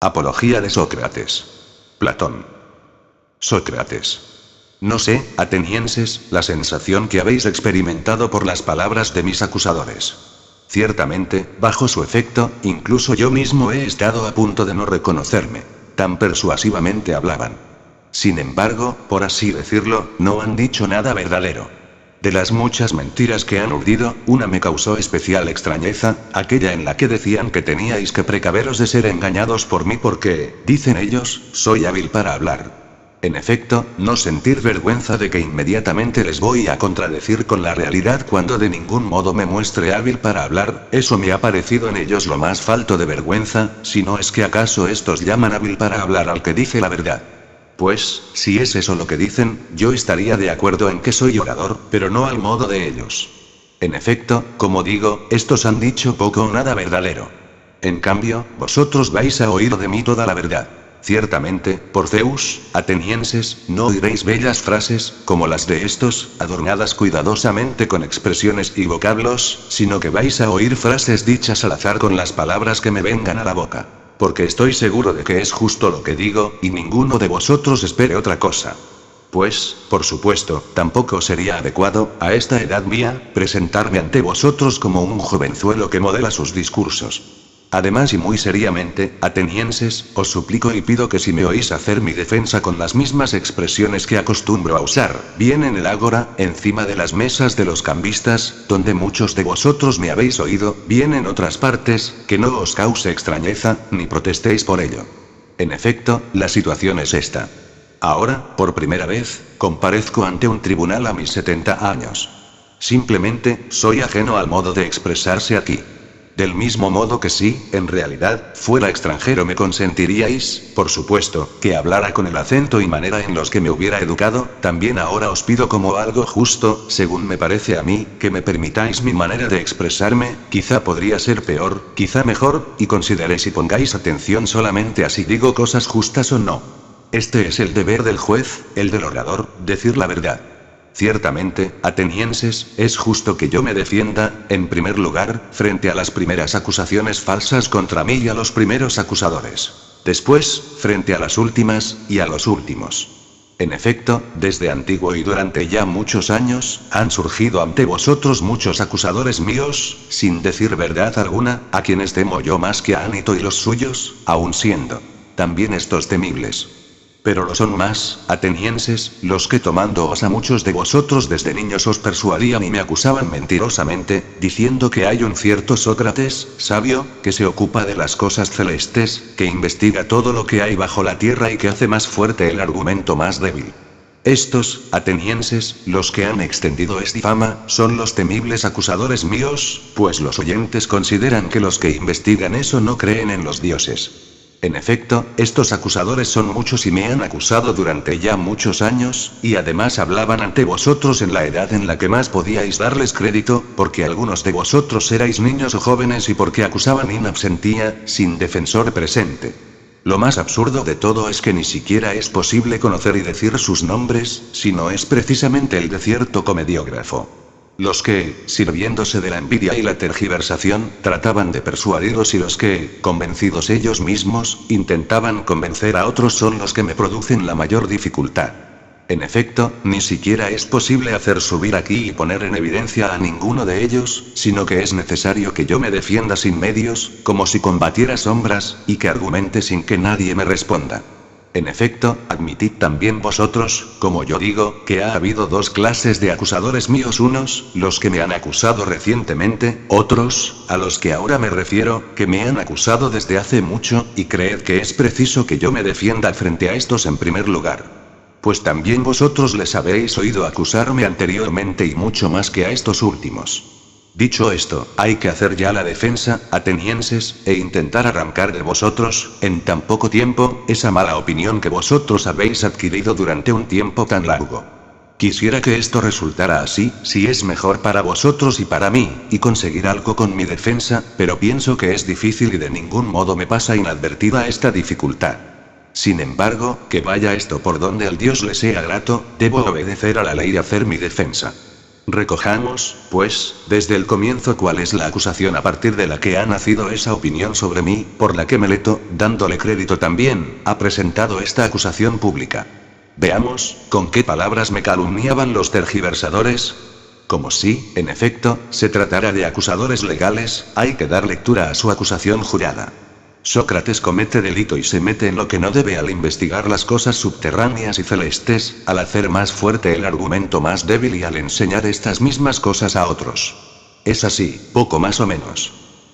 Apología de Sócrates. Platón. Sócrates. No sé, atenienses, la sensación que habéis experimentado por las palabras de mis acusadores. Ciertamente, bajo su efecto, incluso yo mismo he estado a punto de no reconocerme. Tan persuasivamente hablaban. Sin embargo, por así decirlo, no han dicho nada verdadero. De las muchas mentiras que han urdido, una me causó especial extrañeza, aquella en la que decían que teníais que precaveros de ser engañados por mí porque, dicen ellos, soy hábil para hablar. En efecto, no sentir vergüenza de que inmediatamente les voy a contradecir con la realidad cuando de ningún modo me muestre hábil para hablar, eso me ha parecido en ellos lo más falto de vergüenza, si no es que acaso estos llaman hábil para hablar al que dice la verdad. Pues, si es eso lo que dicen, yo estaría de acuerdo en que soy orador, pero no al modo de ellos. En efecto, como digo, estos han dicho poco o nada verdadero. En cambio, vosotros vais a oír de mí toda la verdad. Ciertamente, por Zeus, atenienses, no oiréis bellas frases, como las de estos, adornadas cuidadosamente con expresiones y vocablos, sino que vais a oír frases dichas al azar con las palabras que me vengan a la boca. Porque estoy seguro de que es justo lo que digo, y ninguno de vosotros espere otra cosa. Pues, por supuesto, tampoco sería adecuado, a esta edad mía, presentarme ante vosotros como un jovenzuelo que modela sus discursos. Además y muy seriamente, atenienses, os suplico y pido que si me oís hacer mi defensa con las mismas expresiones que acostumbro a usar, bien en el ágora, encima de las mesas de los cambistas, donde muchos de vosotros me habéis oído, bien en otras partes, que no os cause extrañeza, ni protestéis por ello. En efecto, la situación es esta. Ahora, por primera vez, comparezco ante un tribunal a mis 70 años. Simplemente, soy ajeno al modo de expresarse aquí. Del mismo modo que si, en realidad, fuera extranjero me consentiríais, por supuesto, que hablara con el acento y manera en los que me hubiera educado, también ahora os pido como algo justo, según me parece a mí, que me permitáis mi manera de expresarme, quizá podría ser peor, quizá mejor, y consideréis y pongáis atención solamente a si digo cosas justas o no. Este es el deber del juez, el del orador, decir la verdad. Ciertamente, atenienses, es justo que yo me defienda, en primer lugar, frente a las primeras acusaciones falsas contra mí y a los primeros acusadores. Después, frente a las últimas, y a los últimos. En efecto, desde antiguo y durante ya muchos años, han surgido ante vosotros muchos acusadores míos, sin decir verdad alguna, a quienes temo yo más que a Anito y los suyos, aun siendo también estos temibles. Pero lo son más, atenienses, los que tomándoos a muchos de vosotros desde niños os persuadían y me acusaban mentirosamente, diciendo que hay un cierto Sócrates, sabio, que se ocupa de las cosas celestes, que investiga todo lo que hay bajo la tierra y que hace más fuerte el argumento más débil. Estos, atenienses, los que han extendido esta fama, son los temibles acusadores míos, pues los oyentes consideran que los que investigan eso no creen en los dioses. En efecto, estos acusadores son muchos y me han acusado durante ya muchos años, y además hablaban ante vosotros en la edad en la que más podíais darles crédito, porque algunos de vosotros erais niños o jóvenes y porque acusaban in absentia, sin defensor presente. Lo más absurdo de todo es que ni siquiera es posible conocer y decir sus nombres, sino es precisamente el de cierto comediógrafo. Los que, sirviéndose de la envidia y la tergiversación, trataban de persuadirlos y los que, convencidos ellos mismos, intentaban convencer a otros son los que me producen la mayor dificultad. En efecto, ni siquiera es posible hacer subir aquí y poner en evidencia a ninguno de ellos, sino que es necesario que yo me defienda sin medios, como si combatiera sombras, y que argumente sin que nadie me responda. En efecto, admitid también vosotros, como yo digo, que ha habido dos clases de acusadores míos, unos, los que me han acusado recientemente, otros, a los que ahora me refiero, que me han acusado desde hace mucho, y creed que es preciso que yo me defienda frente a estos en primer lugar. Pues también vosotros les habéis oído acusarme anteriormente y mucho más que a estos últimos. Dicho esto, hay que hacer ya la defensa, atenienses, e intentar arrancar de vosotros, en tan poco tiempo, esa mala opinión que vosotros habéis adquirido durante un tiempo tan largo. Quisiera que esto resultara así, si es mejor para vosotros y para mí, y conseguir algo con mi defensa, pero pienso que es difícil y de ningún modo me pasa inadvertida esta dificultad. Sin embargo, que vaya esto por donde al Dios le sea grato, debo obedecer a la ley y hacer mi defensa. Recojamos, pues, desde el comienzo cuál es la acusación a partir de la que ha nacido esa opinión sobre mí, por la que Meleto, dándole crédito también, ha presentado esta acusación pública. Veamos, con qué palabras me calumniaban los tergiversadores. Como si, en efecto, se tratara de acusadores legales, hay que dar lectura a su acusación jurada. Sócrates comete delito y se mete en lo que no debe al investigar las cosas subterráneas y celestes, al hacer más fuerte el argumento más débil y al enseñar estas mismas cosas a otros. Es así, poco más o menos.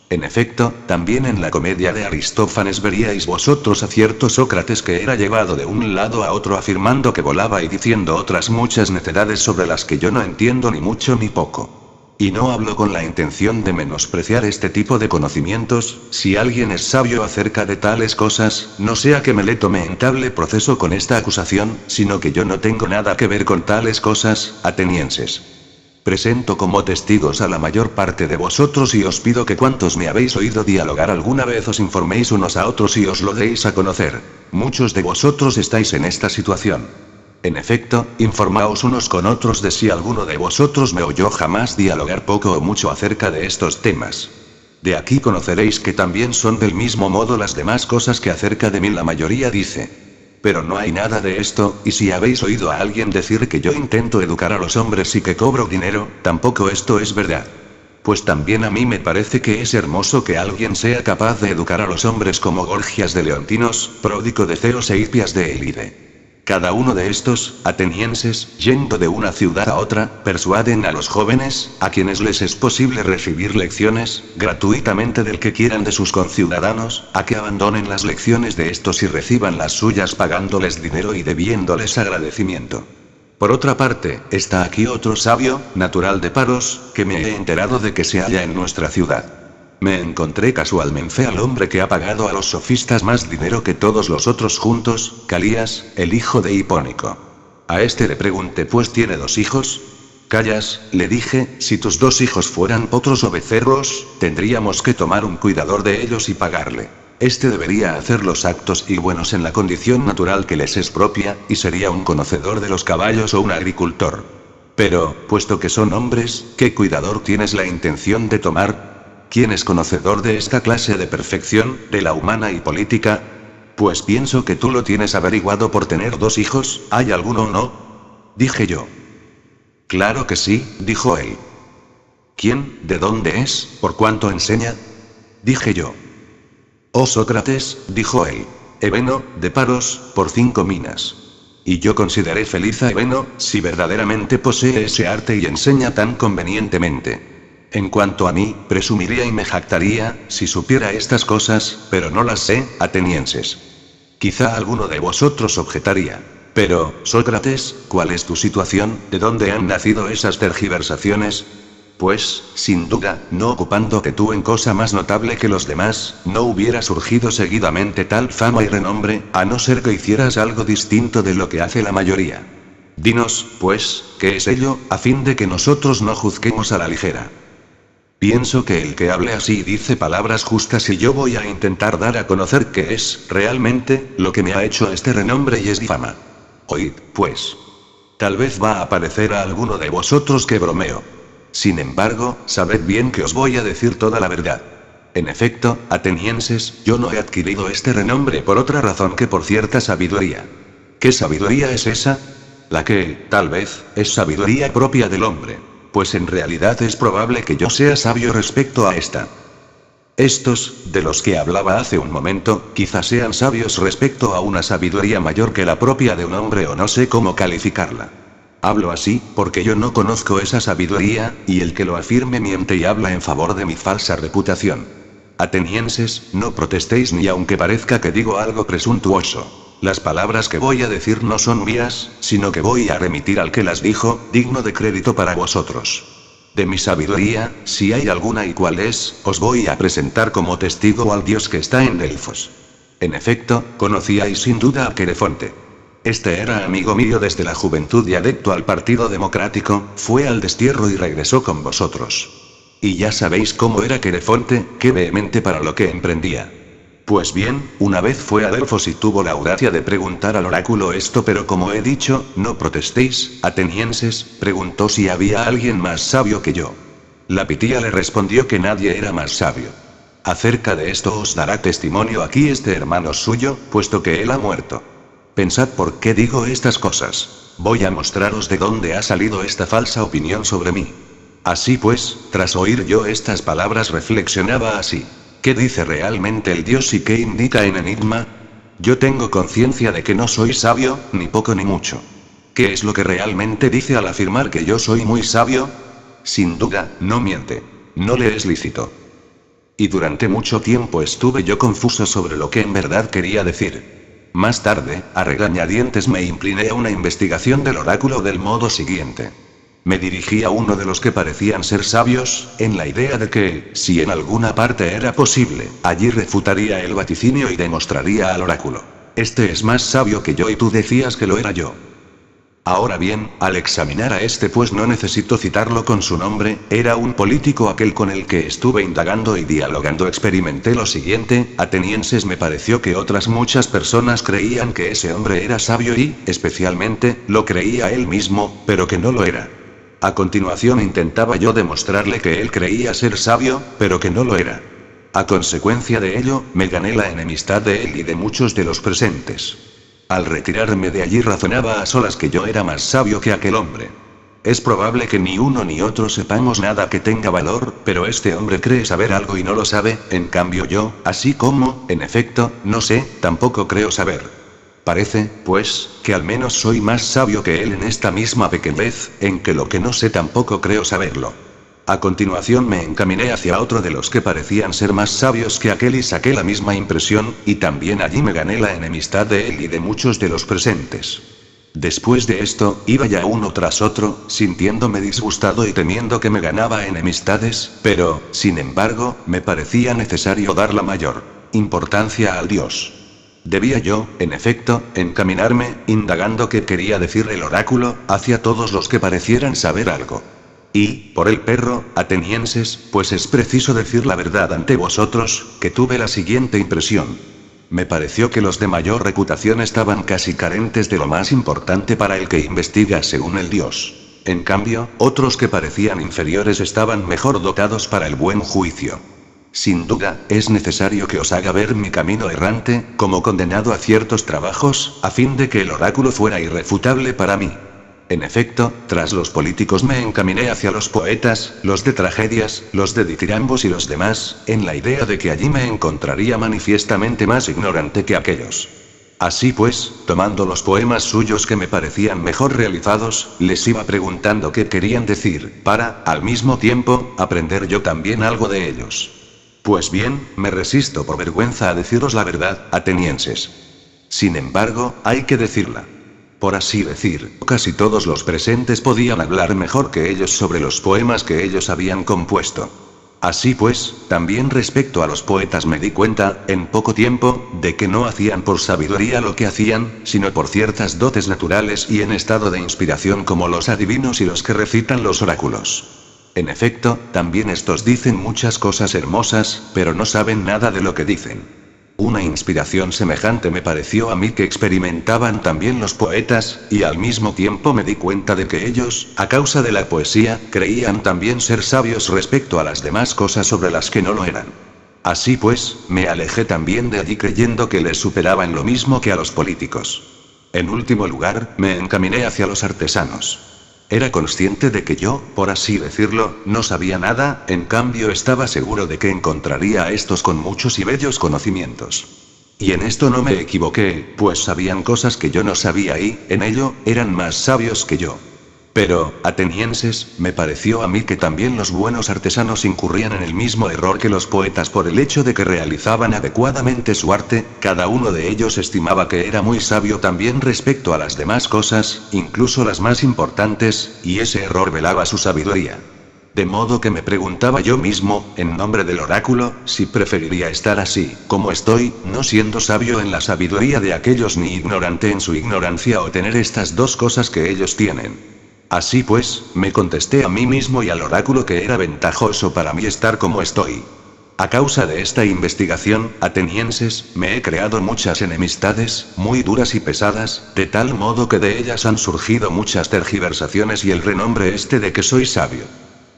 En efecto, también en la comedia de Aristófanes veríais vosotros a cierto Sócrates que era llevado de un lado a otro afirmando que volaba y diciendo otras muchas necedades sobre las que yo no entiendo ni mucho ni poco. Y no hablo con la intención de menospreciar este tipo de conocimientos, si alguien es sabio acerca de tales cosas, no sea que Meleto me entable proceso con esta acusación, sino que yo no tengo nada que ver con tales cosas, atenienses. Presento como testigos a la mayor parte de vosotros y os pido que cuantos me habéis oído dialogar alguna vez os informéis unos a otros y os lo deis a conocer. Muchos de vosotros estáis en esta situación. En efecto, informaos unos con otros de si alguno de vosotros me oyó jamás dialogar poco o mucho acerca de estos temas. De aquí conoceréis que también son del mismo modo las demás cosas que acerca de mí la mayoría dice. Pero no hay nada de esto, y si habéis oído a alguien decir que yo intento educar a los hombres y que cobro dinero, tampoco esto es verdad. Pues también a mí me parece que es hermoso que alguien sea capaz de educar a los hombres como Gorgias de Leontinos, Pródico de Ceos e Hipias de Elide. Cada uno de estos, atenienses, yendo de una ciudad a otra, persuaden a los jóvenes, a quienes les es posible recibir lecciones, gratuitamente del que quieran de sus conciudadanos, a que abandonen las lecciones de estos y reciban las suyas pagándoles dinero y debiéndoles agradecimiento. Por otra parte, está aquí otro sabio, natural de Paros, que me he enterado de que se halla en nuestra ciudad. Me encontré casualmente al hombre que ha pagado a los sofistas más dinero que todos los otros juntos, Calías, el hijo de Hipónico. A este le pregunté, pues tiene 2 hijos. Callas, le dije, si tus 2 hijos fueran potros o becerros, tendríamos que tomar un cuidador de ellos y pagarle. Este debería hacer los actos y buenos en la condición natural que les es propia, y sería un conocedor de los caballos o un agricultor. Pero, puesto que son hombres, ¿qué cuidador tienes la intención de tomar? ¿Quién es conocedor de esta clase de perfección, de la humana y política? Pues pienso que tú lo tienes averiguado por tener 2 hijos, ¿hay alguno o no? Dije yo. Claro que sí, dijo él. ¿Quién, de dónde es, por cuánto enseña? Dije yo. Oh Sócrates, dijo él. Hebeno, de Paros, por 5 minas. Y yo consideré feliz a Hebeno, si verdaderamente posee ese arte y enseña tan convenientemente. En cuanto a mí, presumiría y me jactaría, si supiera estas cosas, pero no las sé, atenienses. Quizá alguno de vosotros objetaría. Pero, Sócrates, ¿cuál es tu situación? ¿De dónde han nacido esas tergiversaciones? Pues, sin duda, no ocupándote tú en cosa más notable que los demás, no hubiera surgido seguidamente tal fama y renombre, a no ser que hicieras algo distinto de lo que hace la mayoría. Dinos, pues, ¿qué es ello, a fin de que nosotros no juzguemos a la ligera? Pienso que el que hable así dice palabras justas y yo voy a intentar dar a conocer qué es, realmente, lo que me ha hecho este renombre y es fama. Oíd, pues. Tal vez va a parecer a alguno de vosotros que bromeo. Sin embargo, sabed bien que os voy a decir toda la verdad. En efecto, atenienses, yo no he adquirido este renombre por otra razón que por cierta sabiduría. ¿Qué sabiduría es esa? La que, tal vez, es sabiduría propia del hombre. Pues en realidad es probable que yo sea sabio respecto a esta. Estos, de los que hablaba hace un momento, quizás sean sabios respecto a una sabiduría mayor que la propia de un hombre o no sé cómo calificarla. Hablo así, porque yo no conozco esa sabiduría, y el que lo afirme miente y habla en favor de mi falsa reputación. Atenienses, no protestéis ni aunque parezca que digo algo presuntuoso. Las palabras que voy a decir no son mías, sino que voy a remitir al que las dijo, digno de crédito para vosotros. De mi sabiduría, si hay alguna y cuál es, os voy a presentar como testigo al Dios que está en Delfos. En efecto, conocíais sin duda a Querefonte. Este era amigo mío desde la juventud y adepto al Partido Democrático, fue al destierro y regresó con vosotros. Y ya sabéis cómo era Querefonte, qué vehemente para lo que emprendía. Pues bien, una vez fue a Delfos y tuvo la audacia de preguntar al oráculo esto, pero como he dicho, no protestéis, atenienses, preguntó si había alguien más sabio que yo. La Pitía le respondió que nadie era más sabio. Acerca de esto os dará testimonio aquí este hermano suyo, puesto que él ha muerto. Pensad por qué digo estas cosas. Voy a mostraros de dónde ha salido esta falsa opinión sobre mí. Así pues, tras oír yo estas palabras reflexionaba así. ¿Qué dice realmente el Dios y qué indica en enigma? Yo tengo conciencia de que no soy sabio, ni poco ni mucho. ¿Qué es lo que realmente dice al afirmar que yo soy muy sabio? Sin duda, no miente. No le es lícito. Y durante mucho tiempo estuve yo confuso sobre lo que en verdad quería decir. Más tarde, a regañadientes me incliné a una investigación del oráculo del modo siguiente. Me dirigí a uno de los que parecían ser sabios, en la idea de que, si en alguna parte era posible, allí refutaría el vaticinio y demostraría al oráculo. Este es más sabio que yo y tú decías que lo era yo. Ahora bien, al examinar a este, pues no necesito citarlo con su nombre, era un político aquel con el que estuve indagando y dialogando, experimenté lo siguiente: atenienses, me pareció que otras muchas personas creían que ese hombre era sabio y, especialmente, lo creía él mismo, pero que no lo era. A continuación intentaba yo demostrarle que él creía ser sabio, pero que no lo era. A consecuencia de ello, me gané la enemistad de él y de muchos de los presentes. Al retirarme de allí razonaba a solas que yo era más sabio que aquel hombre. Es probable que ni uno ni otro sepamos nada que tenga valor, pero este hombre cree saber algo y no lo sabe, en cambio yo, así como, en efecto, no sé, tampoco creo saber. Parece, pues, que al menos soy más sabio que él en esta misma pequeñez, en que lo que no sé tampoco creo saberlo. A continuación me encaminé hacia otro de los que parecían ser más sabios que aquel y saqué la misma impresión, y también allí me gané la enemistad de él y de muchos de los presentes. Después de esto, iba ya uno tras otro, sintiéndome disgustado y temiendo que me ganaba enemistades, pero, sin embargo, me parecía necesario dar la mayor importancia al Dios. Debía yo, en efecto, encaminarme, indagando qué quería decir el oráculo, hacia todos los que parecieran saber algo. Y, por el perro, atenienses, pues es preciso decir la verdad ante vosotros, que tuve la siguiente impresión. Me pareció que los de mayor reputación estaban casi carentes de lo más importante para el que investiga según el Dios. En cambio, otros que parecían inferiores estaban mejor dotados para el buen juicio. Sin duda, es necesario que os haga ver mi camino errante, como condenado a ciertos trabajos, a fin de que el oráculo fuera irrefutable para mí. En efecto, tras los políticos me encaminé hacia los poetas, los de tragedias, los de ditirambos y los demás, en la idea de que allí me encontraría manifiestamente más ignorante que aquellos. Así pues, tomando los poemas suyos que me parecían mejor realizados, les iba preguntando qué querían decir, para, al mismo tiempo, aprender yo también algo de ellos. Pues bien, me resisto por vergüenza a deciros la verdad, atenienses. Sin embargo, hay que decirla. Por así decir, casi todos los presentes podían hablar mejor que ellos sobre los poemas que ellos habían compuesto. Así pues, también respecto a los poetas me di cuenta, en poco tiempo, de que no hacían por sabiduría lo que hacían, sino por ciertas dotes naturales y en estado de inspiración, como los adivinos y los que recitan los oráculos. En efecto, también estos dicen muchas cosas hermosas, pero no saben nada de lo que dicen. Una inspiración semejante me pareció a mí que experimentaban también los poetas, y al mismo tiempo me di cuenta de que ellos, a causa de la poesía, creían también ser sabios respecto a las demás cosas sobre las que no lo eran. Así pues, me alejé también de allí creyendo que les superaba en lo mismo que a los políticos. En último lugar, me encaminé hacia los artesanos. Era consciente de que yo, por así decirlo, no sabía nada, en cambio estaba seguro de que encontraría a estos con muchos y bellos conocimientos. Y en esto no me equivoqué, pues sabían cosas que yo no sabía y, en ello, eran más sabios que yo. Pero, atenienses, me pareció a mí que también los buenos artesanos incurrían en el mismo error que los poetas por el hecho de que realizaban adecuadamente su arte, cada uno de ellos estimaba que era muy sabio también respecto a las demás cosas, incluso las más importantes, y ese error velaba su sabiduría. De modo que me preguntaba yo mismo, en nombre del oráculo, si preferiría estar así, como estoy, no siendo sabio en la sabiduría de aquellos ni ignorante en su ignorancia, o tener estas dos cosas que ellos tienen. Así pues, me contesté a mí mismo y al oráculo que era ventajoso para mí estar como estoy. A causa de esta investigación, atenienses, me he creado muchas enemistades, muy duras y pesadas, de tal modo que de ellas han surgido muchas tergiversaciones y el renombre de que soy sabio.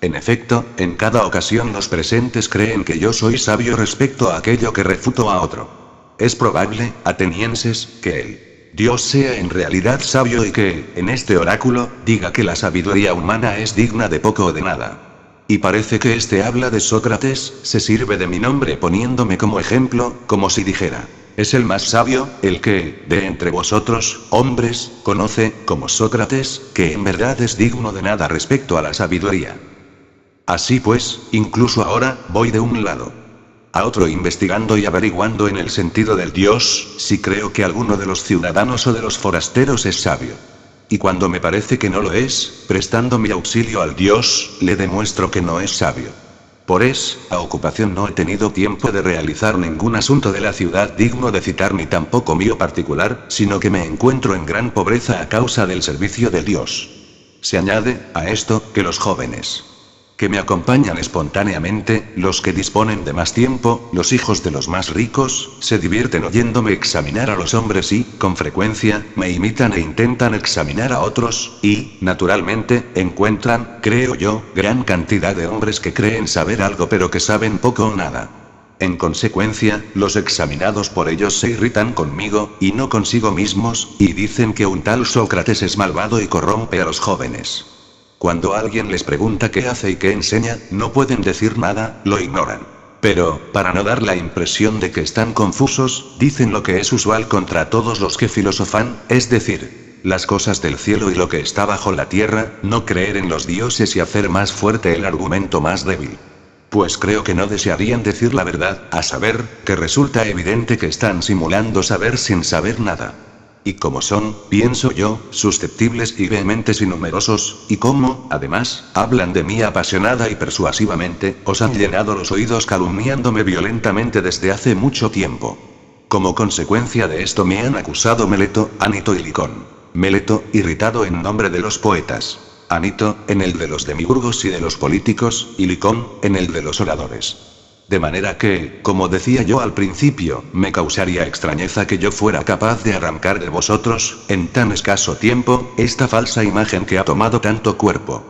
En efecto, en cada ocasión los presentes creen que yo soy sabio respecto a aquello que refuto a otro. Es probable, atenienses, que el Dios sea en realidad sabio y que, en este oráculo, diga que la sabiduría humana es digna de poco o de nada. Y parece que habla de Sócrates, se sirve de mi nombre poniéndome como ejemplo, como si dijera: es el más sabio, el que, de entre vosotros, hombres, conoce, como Sócrates, que en verdad es digno de nada respecto a la sabiduría. Así pues, incluso ahora, voy de un lado a otro investigando y averiguando en el sentido del Dios, si creo que alguno de los ciudadanos o de los forasteros es sabio. Y cuando me parece que no lo es, prestando mi auxilio al Dios, le demuestro que no es sabio. Por esa ocupación no he tenido tiempo de realizar ningún asunto de la ciudad digno de citar ni tampoco mío particular, sino que me encuentro en gran pobreza a causa del servicio de Dios. Se añade, a esto, que los jóvenes que me acompañan espontáneamente, los que disponen de más tiempo, los hijos de los más ricos, se divierten oyéndome examinar a los hombres y, con frecuencia, me imitan e intentan examinar a otros, y, naturalmente, encuentran, creo yo, gran cantidad de hombres que creen saber algo pero que saben poco o nada. En consecuencia, los examinados por ellos se irritan conmigo, y no consigo mismos, y dicen que un tal Sócrates es malvado y corrompe a los jóvenes. Cuando alguien les pregunta qué hace y qué enseña, no pueden decir nada, lo ignoran. Pero, para no dar la impresión de que están confusos, dicen lo que es usual contra todos los que filosofan, es decir, las cosas del cielo y lo que está bajo la tierra, no creer en los dioses y hacer más fuerte el argumento más débil. Pues creo que no desearían decir la verdad, a saber, que resulta evidente que están simulando saber sin saber nada. Y como son, pienso yo, susceptibles y vehementes y numerosos, y como, además, hablan de mí apasionada y persuasivamente, os han llenado los oídos calumniándome violentamente desde hace mucho tiempo. Como consecuencia de esto me han acusado Meleto, Anito y Licón. Meleto, irritado en nombre de los poetas. Anito, en el de los demiurgos y de los políticos, y Licón, en el de los oradores. De manera que, como decía yo al principio, me causaría extrañeza que yo fuera capaz de arrancar de vosotros, en tan escaso tiempo, esta falsa imagen que ha tomado tanto cuerpo.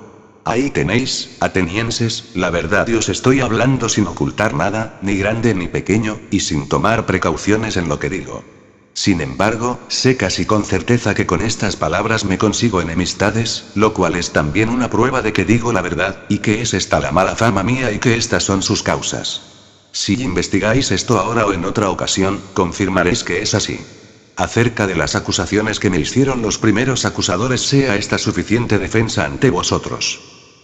Ahí tenéis, atenienses, la verdad y os estoy hablando sin ocultar nada, ni grande ni pequeño, y sin tomar precauciones en lo que digo. Sin embargo, sé casi con certeza que con estas palabras me consigo enemistades, lo cual es también una prueba de que digo la verdad, y que es esta la mala fama mía y que estas son sus causas. Si investigáis esto ahora o en otra ocasión, confirmaréis que es así. Acerca de las acusaciones que me hicieron los primeros acusadores, sea esta suficiente defensa ante vosotros.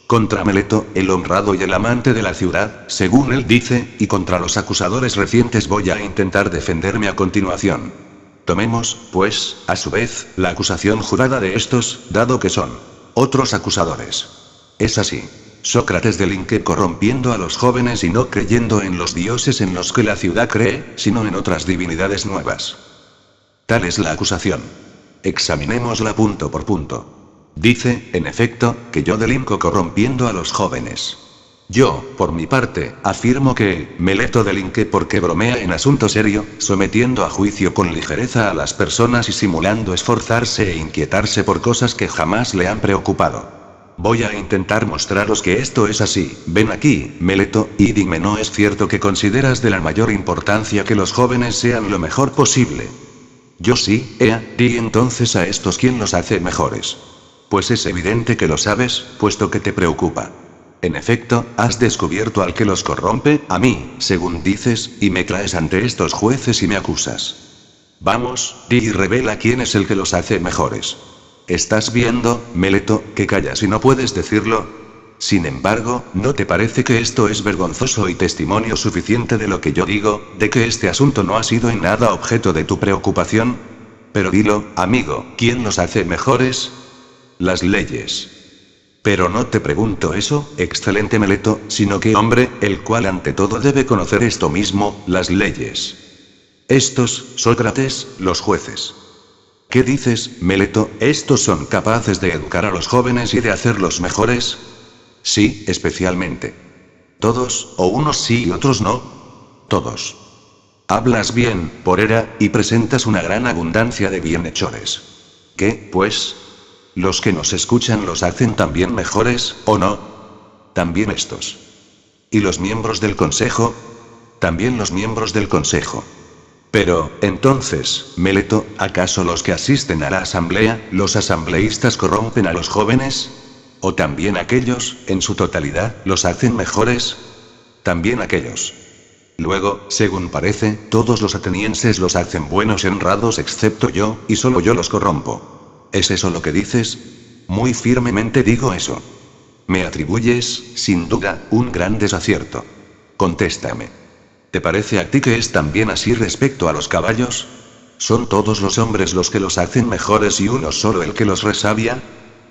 Contra Meleto, el honrado y el amante de la ciudad, según él dice, y contra los acusadores recientes voy a intentar defenderme a continuación. Tomemos, pues, a su vez, la acusación jurada de estos, dado que son otros acusadores. Es así. Sócrates delinque corrompiendo a los jóvenes y no creyendo en los dioses en los que la ciudad cree, sino en otras divinidades nuevas. Tal es la acusación. Examinémosla punto por punto. Dice, en efecto, que yo delinco corrompiendo a los jóvenes. Yo, por mi parte, afirmo que Meleto delinque porque bromea en asunto serio, sometiendo a juicio con ligereza a las personas y simulando esforzarse e inquietarse por cosas que jamás le han preocupado. Voy a intentar mostraros que esto es así. Ven aquí, Meleto, y dime, ¿no es cierto que consideras de la mayor importancia que los jóvenes sean lo mejor posible? Yo sí, di entonces a estos quién los hace mejores. Pues es evidente que lo sabes, puesto que te preocupa. En efecto, has descubierto al que los corrompe, a mí, según dices, y me traes ante estos jueces y me acusas. Vamos, di y revela quién es el que los hace mejores. ¿Estás viendo, Meleto, que callas y no puedes decirlo? Sin embargo, ¿no te parece que esto es vergonzoso y testimonio suficiente de lo que yo digo, de que este asunto no ha sido en nada objeto de tu preocupación? Pero dilo, amigo, ¿quién los hace mejores? Las leyes. Pero no te pregunto eso, excelente Meleto, sino que hombre, el cual ante todo debe conocer esto mismo, las leyes. Estos, Sócrates, los jueces. ¿Qué dices, Meleto? ¿Estos son capaces de educar a los jóvenes y de hacerlos mejores? Sí, especialmente. ¿Todos, o unos sí y otros no? todos. Hablas bien, por era, y presentas una gran abundancia de bienhechores. ¿Qué, pues? ¿Los que nos escuchan los hacen también mejores, o no? También estos. ¿Y los miembros del consejo? También los miembros del consejo. Pero, entonces, Meleto, ¿acaso los que asisten a la asamblea, los asambleístas corrompen a los jóvenes? ¿O también aquellos, en su totalidad, los hacen mejores? También aquellos. Luego, según parece, todos los atenienses los hacen buenos y honrados excepto yo, y solo yo los corrompo. ¿Es eso lo que dices? Muy firmemente digo eso. Me atribuyes, sin duda, un gran desacierto. Contéstame. ¿Te parece a ti que es también así respecto a los caballos? ¿Son todos los hombres los que los hacen mejores y uno solo el que los resabia?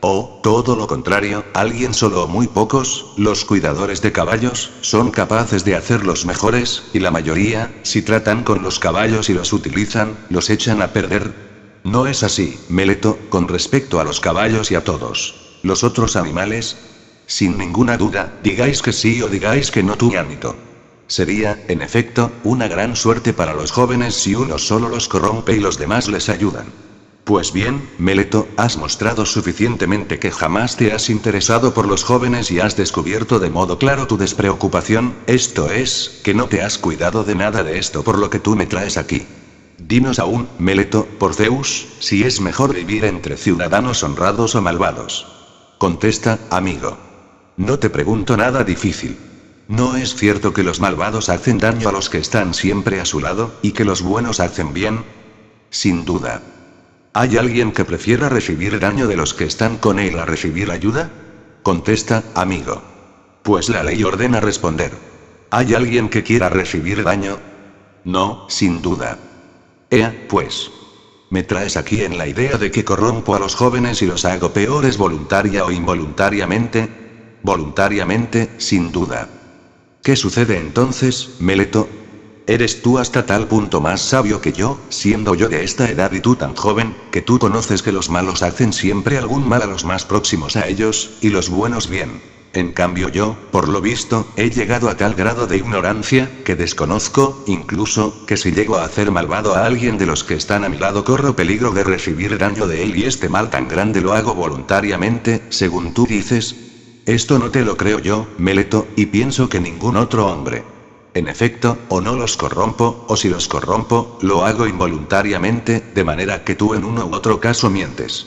¿O, todo lo contrario, alguien solo o muy pocos, los cuidadores de caballos, son capaces de hacerlos mejores, y la mayoría, si tratan con los caballos y los utilizan, los echan a perder? No es así, Meleto, con respecto a los caballos y a todos los otros animales. Sin ninguna duda, digáis que sí o digáis que no, Tuñánito. Sería, en efecto, una gran suerte para los jóvenes si uno solo los corrompe y los demás les ayudan. Pues bien, Meleto, has mostrado suficientemente que jamás te has interesado por los jóvenes y has descubierto de modo claro tu despreocupación, esto es, que no te has cuidado de nada de esto por lo que tú me traes aquí. Dinos aún, Meleto, por Zeus, si es mejor vivir entre ciudadanos honrados o malvados. Contesta, amigo. No te pregunto nada difícil. ¿No es cierto que los malvados hacen daño a los que están siempre a su lado, y que los buenos hacen bien? Sin duda. ¿Hay alguien que prefiera recibir daño de los que están con él a recibir ayuda? Contesta, amigo. Pues la ley ordena responder. ¿Hay alguien que quiera recibir daño? No, sin duda. Ea, pues. Me traes aquí en la idea de que corrompo a los jóvenes y los hago peores voluntaria o involuntariamente. Voluntariamente, sin duda. ¿Qué sucede entonces, Meleto? ¿Eres tú hasta tal punto más sabio que yo, siendo yo de esta edad y tú tan joven, que tú conoces que los malos hacen siempre algún mal a los más próximos a ellos, y los buenos bien? En cambio yo, por lo visto, he llegado a tal grado de ignorancia, que desconozco, incluso, que si llego a hacer malvado a alguien de los que están a mi lado corro peligro de recibir daño de él y este mal tan grande lo hago voluntariamente, según tú dices. Esto no te lo creo yo, Meleto, y pienso que ningún otro hombre. En efecto, o no los corrompo, o si los corrompo, lo hago involuntariamente, de manera que tú en uno u otro caso mientes.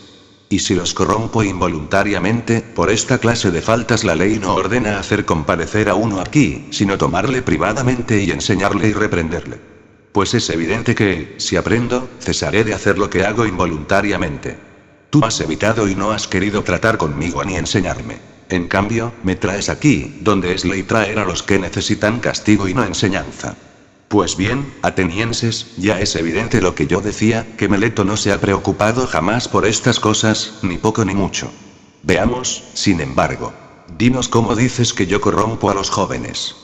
Y si los corrompo involuntariamente, por esta clase de faltas la ley no ordena hacer comparecer a uno aquí, sino tomarle privadamente y enseñarle y reprenderle. Pues es evidente que, si aprendo, cesaré de hacer lo que hago involuntariamente. Tú has evitado y no has querido tratar conmigo ni enseñarme. En cambio, me traes aquí, donde es ley traer a los que necesitan castigo y no enseñanza. Pues bien, atenienses, ya es evidente lo que yo decía, que Meleto no se ha preocupado jamás por estas cosas, ni poco ni mucho. Veamos, sin embargo. Dinos cómo dices que yo corrompo a los jóvenes.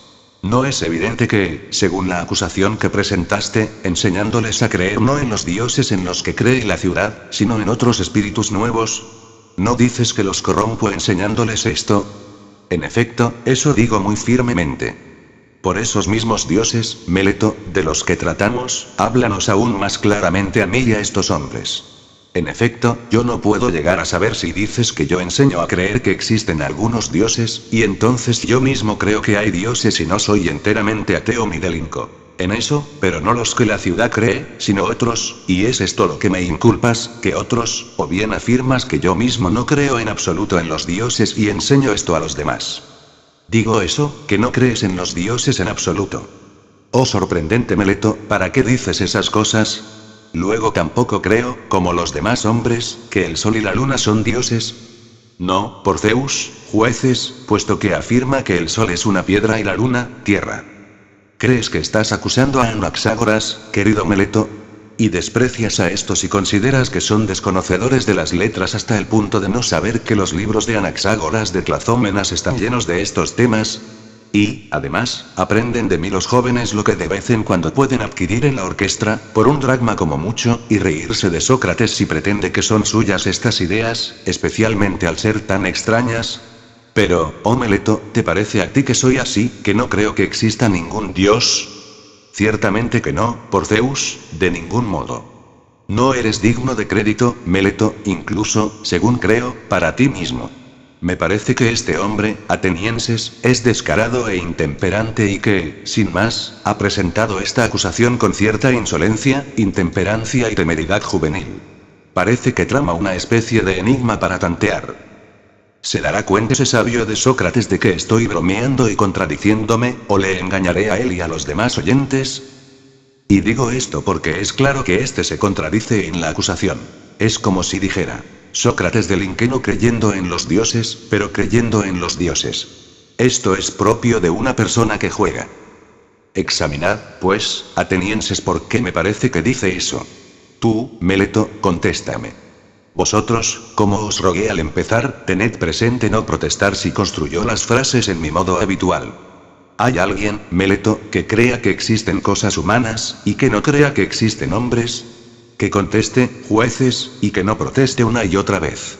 ¿No es evidente que, según la acusación que presentaste, enseñándoles a creer no en los dioses en los que cree la ciudad, sino en otros espíritus nuevos? ¿No dices que los corrompo enseñándoles esto? En efecto, eso digo muy firmemente. Por esos mismos dioses, Meleto, de los que tratamos, háblanos aún más claramente a mí y a estos hombres. En efecto, yo no puedo llegar a saber si dices que yo enseño a creer que existen algunos dioses, y entonces yo mismo creo que hay dioses y no soy enteramente ateo ni delinco. En eso, pero no los que la ciudad cree, sino otros, y es esto lo que me inculpas, que otros, o bien afirmas que yo mismo no creo en absoluto en los dioses y enseño esto a los demás. Digo eso, que no crees en los dioses en absoluto. Oh sorprendente Meleto, ¿para qué dices esas cosas? Luego tampoco creo, como los demás hombres, que el sol y la luna son dioses. No, por Zeus, jueces, puesto que afirma que el sol es una piedra y la luna, tierra. ¿Crees que estás acusando a Anaxágoras, querido Meleto? Y desprecias a estos y consideras que son desconocedores de las letras hasta el punto de no saber que los libros de Anaxágoras de Tlazómenas están llenos de estos temas. Y, además, aprenden de mí los jóvenes lo que de vez en cuando pueden adquirir en la orquesta, por un dracma como mucho, y reírse de Sócrates si pretende que son suyas estas ideas, especialmente al ser tan extrañas. Pero, oh Meleto, ¿te parece a ti que soy así, que no creo que exista ningún dios? Ciertamente que no, por Zeus, de ningún modo. No eres digno de crédito, Meleto, incluso, según creo, para ti mismo. Me parece que este hombre, atenienses, es descarado e intemperante y que, sin más, ha presentado esta acusación con cierta insolencia, intemperancia y temeridad juvenil. Parece que trama una especie de enigma para tantear. ¿Se dará cuenta ese sabio de Sócrates de que estoy bromeando y contradiciéndome, o le engañaré a él y a los demás oyentes? Y digo esto porque es claro que este se contradice en la acusación. Es como si dijera: Sócrates delinqueno creyendo en los dioses, pero creyendo en los dioses. Esto es propio de una persona que juega. Examinad, pues, atenienses, por qué me parece que dice eso. Tú, Meleto, contéstame. Vosotros, como os rogué al empezar, tened presente no protestar si construyó las frases en mi modo habitual. ¿Hay alguien, Meleto, que crea que existen cosas humanas, y que no crea que existen hombres? Que conteste, jueces, y que no proteste una y otra vez.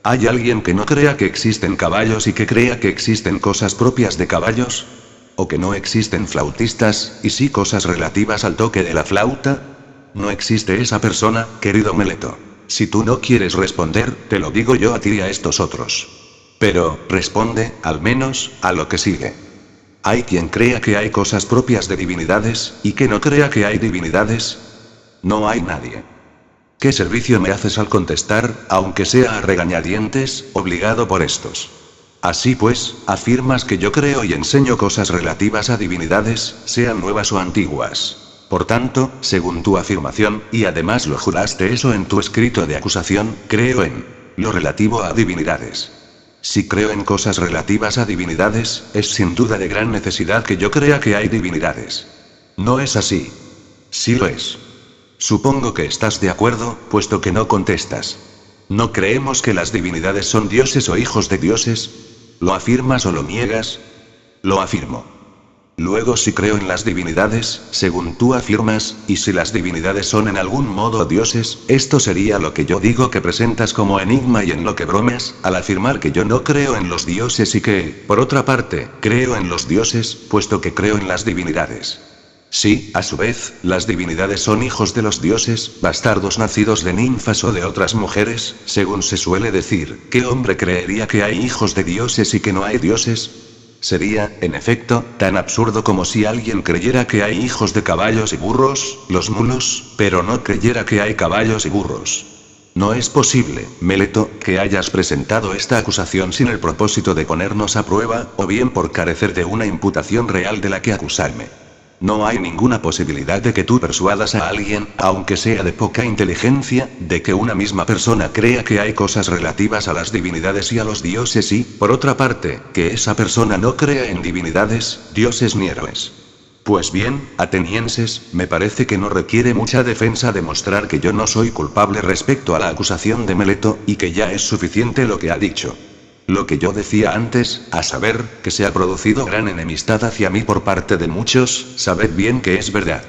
¿Hay alguien que no crea que existen caballos y que crea que existen cosas propias de caballos? ¿O que no existen flautistas, y sí cosas relativas al toque de la flauta? No existe esa persona, querido Meleto. Si tú no quieres responder, te lo digo yo a ti y a estos otros. Pero, responde, al menos, a lo que sigue. ¿Hay quien crea que hay cosas propias de divinidades, y que no crea que hay divinidades? No hay nadie. ¿Qué servicio me haces al contestar, aunque sea a regañadientes, obligado por estos? Así pues, afirmas que yo creo y enseño cosas relativas a divinidades, sean nuevas o antiguas. Por tanto, según tu afirmación, y además lo juraste eso en tu escrito de acusación, creo en lo relativo a divinidades. Si creo en cosas relativas a divinidades, es sin duda de gran necesidad que yo crea que hay divinidades. ¿No es así? Sí lo es. Supongo que estás de acuerdo, puesto que no contestas. ¿No creemos que las divinidades son dioses o hijos de dioses? ¿Lo afirmas o lo niegas? Lo afirmo. Luego, si creo en las divinidades, según tú afirmas, y si las divinidades son en algún modo dioses, esto sería lo que yo digo que presentas como enigma y en lo que bromeas, al afirmar que yo no creo en los dioses y que, por otra parte, creo en los dioses, puesto que creo en las divinidades. Sí, a su vez, las divinidades son hijos de los dioses, bastardos nacidos de ninfas o de otras mujeres, según se suele decir. ¿Qué hombre creería que hay hijos de dioses y que no hay dioses? Sería, en efecto, tan absurdo como si alguien creyera que hay hijos de caballos y burros, los mulos, pero no creyera que hay caballos y burros. No es posible, Meleto, que hayas presentado esta acusación sin el propósito de ponernos a prueba, o bien por carecer de una imputación real de la que acusarme. No hay ninguna posibilidad de que tú persuadas a alguien, aunque sea de poca inteligencia, de que una misma persona crea que hay cosas relativas a las divinidades y a los dioses y, por otra parte, que esa persona no crea en divinidades, dioses ni héroes. Pues bien, atenienses, me parece que no requiere mucha defensa demostrar que yo no soy culpable respecto a la acusación de Meleto, y que ya es suficiente lo que ha dicho. Lo que yo decía antes, a saber, que se ha producido gran enemistad hacia mí por parte de muchos, sabed bien que es verdad.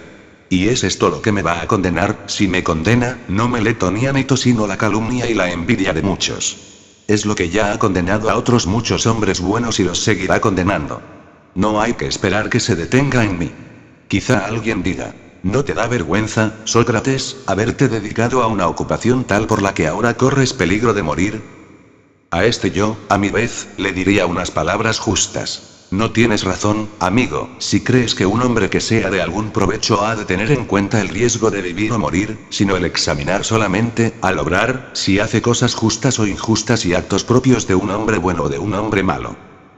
Y es esto lo que me va a condenar, si me condena, no Meleto ni Aneto sino la calumnia y la envidia de muchos. Es lo que ya ha condenado a otros muchos hombres buenos y los seguirá condenando. No hay que esperar que se detenga en mí. Quizá alguien diga: ¿no te da vergüenza, Sócrates, haberte dedicado a una ocupación tal por la que ahora corres peligro de morir? A este yo, a mi vez, le diría unas palabras justas. No tienes razón, amigo, si crees que un hombre que sea de algún provecho ha de tener en cuenta el riesgo de vivir o morir, sino el examinar solamente, al obrar, si hace cosas justas o injustas y actos propios de un hombre bueno o de un hombre malo.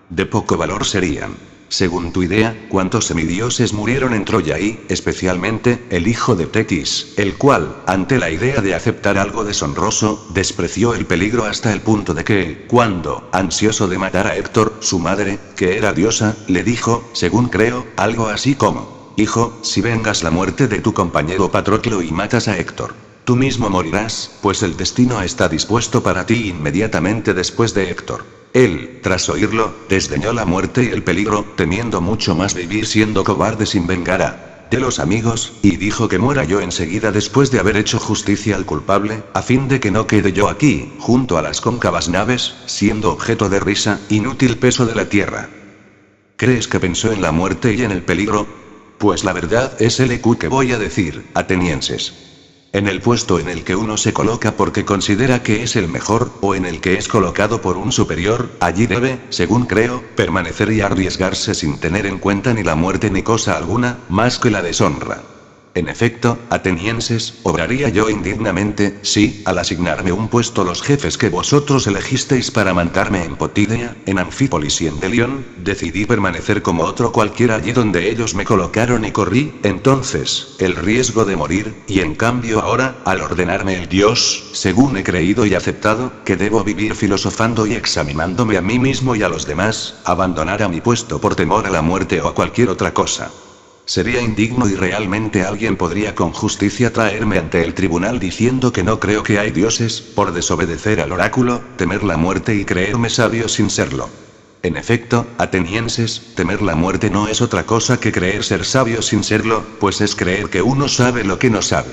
De poco valor serían. Según tu idea, ¿cuántos semidioses murieron en Troya y, especialmente, el hijo de Tetis, el cual, ante la idea de aceptar algo deshonroso, despreció el peligro hasta el punto de que, cuando, ansioso de matar a Héctor, su madre, que era diosa, le dijo, según creo, algo así como: hijo, si vengas la muerte de tu compañero Patroclo y matas a Héctor, tú mismo morirás, pues el destino está dispuesto para ti inmediatamente después de Héctor. Él, tras oírlo, desdeñó la muerte y el peligro, temiendo mucho más vivir siendo cobarde sin vengar a de los amigos, y dijo que muera yo enseguida después de haber hecho justicia al culpable, a fin de que no quede yo aquí, junto a las cóncavas naves, siendo objeto de risa, inútil peso de la tierra. ¿Crees que pensó en la muerte y en el peligro? Pues la verdad es LQ que voy a decir, atenienses. En el puesto en el que uno se coloca porque considera que es el mejor, o en el que es colocado por un superior, allí debe, según creo, permanecer y arriesgarse sin tener en cuenta ni la muerte ni cosa alguna, más que la deshonra. En efecto, atenienses, obraría yo indignamente, si, al asignarme un puesto los jefes que vosotros elegisteis para mandarme en Potidia, en Anfípolis y en Delión, decidí permanecer como otro cualquiera allí donde ellos me colocaron y corrí, entonces, el riesgo de morir, y en cambio ahora, al ordenarme el Dios, según he creído y aceptado, que debo vivir filosofando y examinándome a mí mismo y a los demás, abandonar a mi puesto por temor a la muerte o a cualquier otra cosa. Sería indigno y realmente alguien podría con justicia traerme ante el tribunal diciendo que no creo que hay dioses, por desobedecer al oráculo, temer la muerte y creerme sabio sin serlo. En efecto, atenienses, temer la muerte no es otra cosa que creer ser sabio sin serlo, pues es creer que uno sabe lo que no sabe.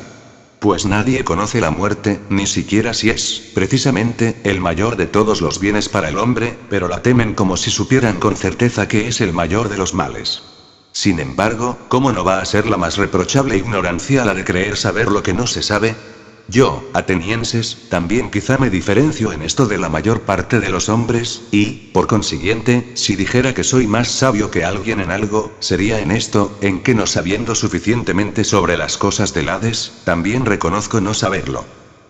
Pues nadie conoce la muerte, ni siquiera si es, precisamente, el mayor de todos los bienes para el hombre, pero la temen como si supieran con certeza que es el mayor de los males. Sin embargo, ¿cómo no va a ser la más reprochable ignorancia la de creer saber lo que no se sabe? Yo, atenienses, también quizá me diferencio en esto de la mayor parte de los hombres, y, por consiguiente, si dijera que soy más sabio que alguien en algo, sería en esto, en que no sabiendo suficientemente sobre las cosas del Hades, también reconozco no saberlo.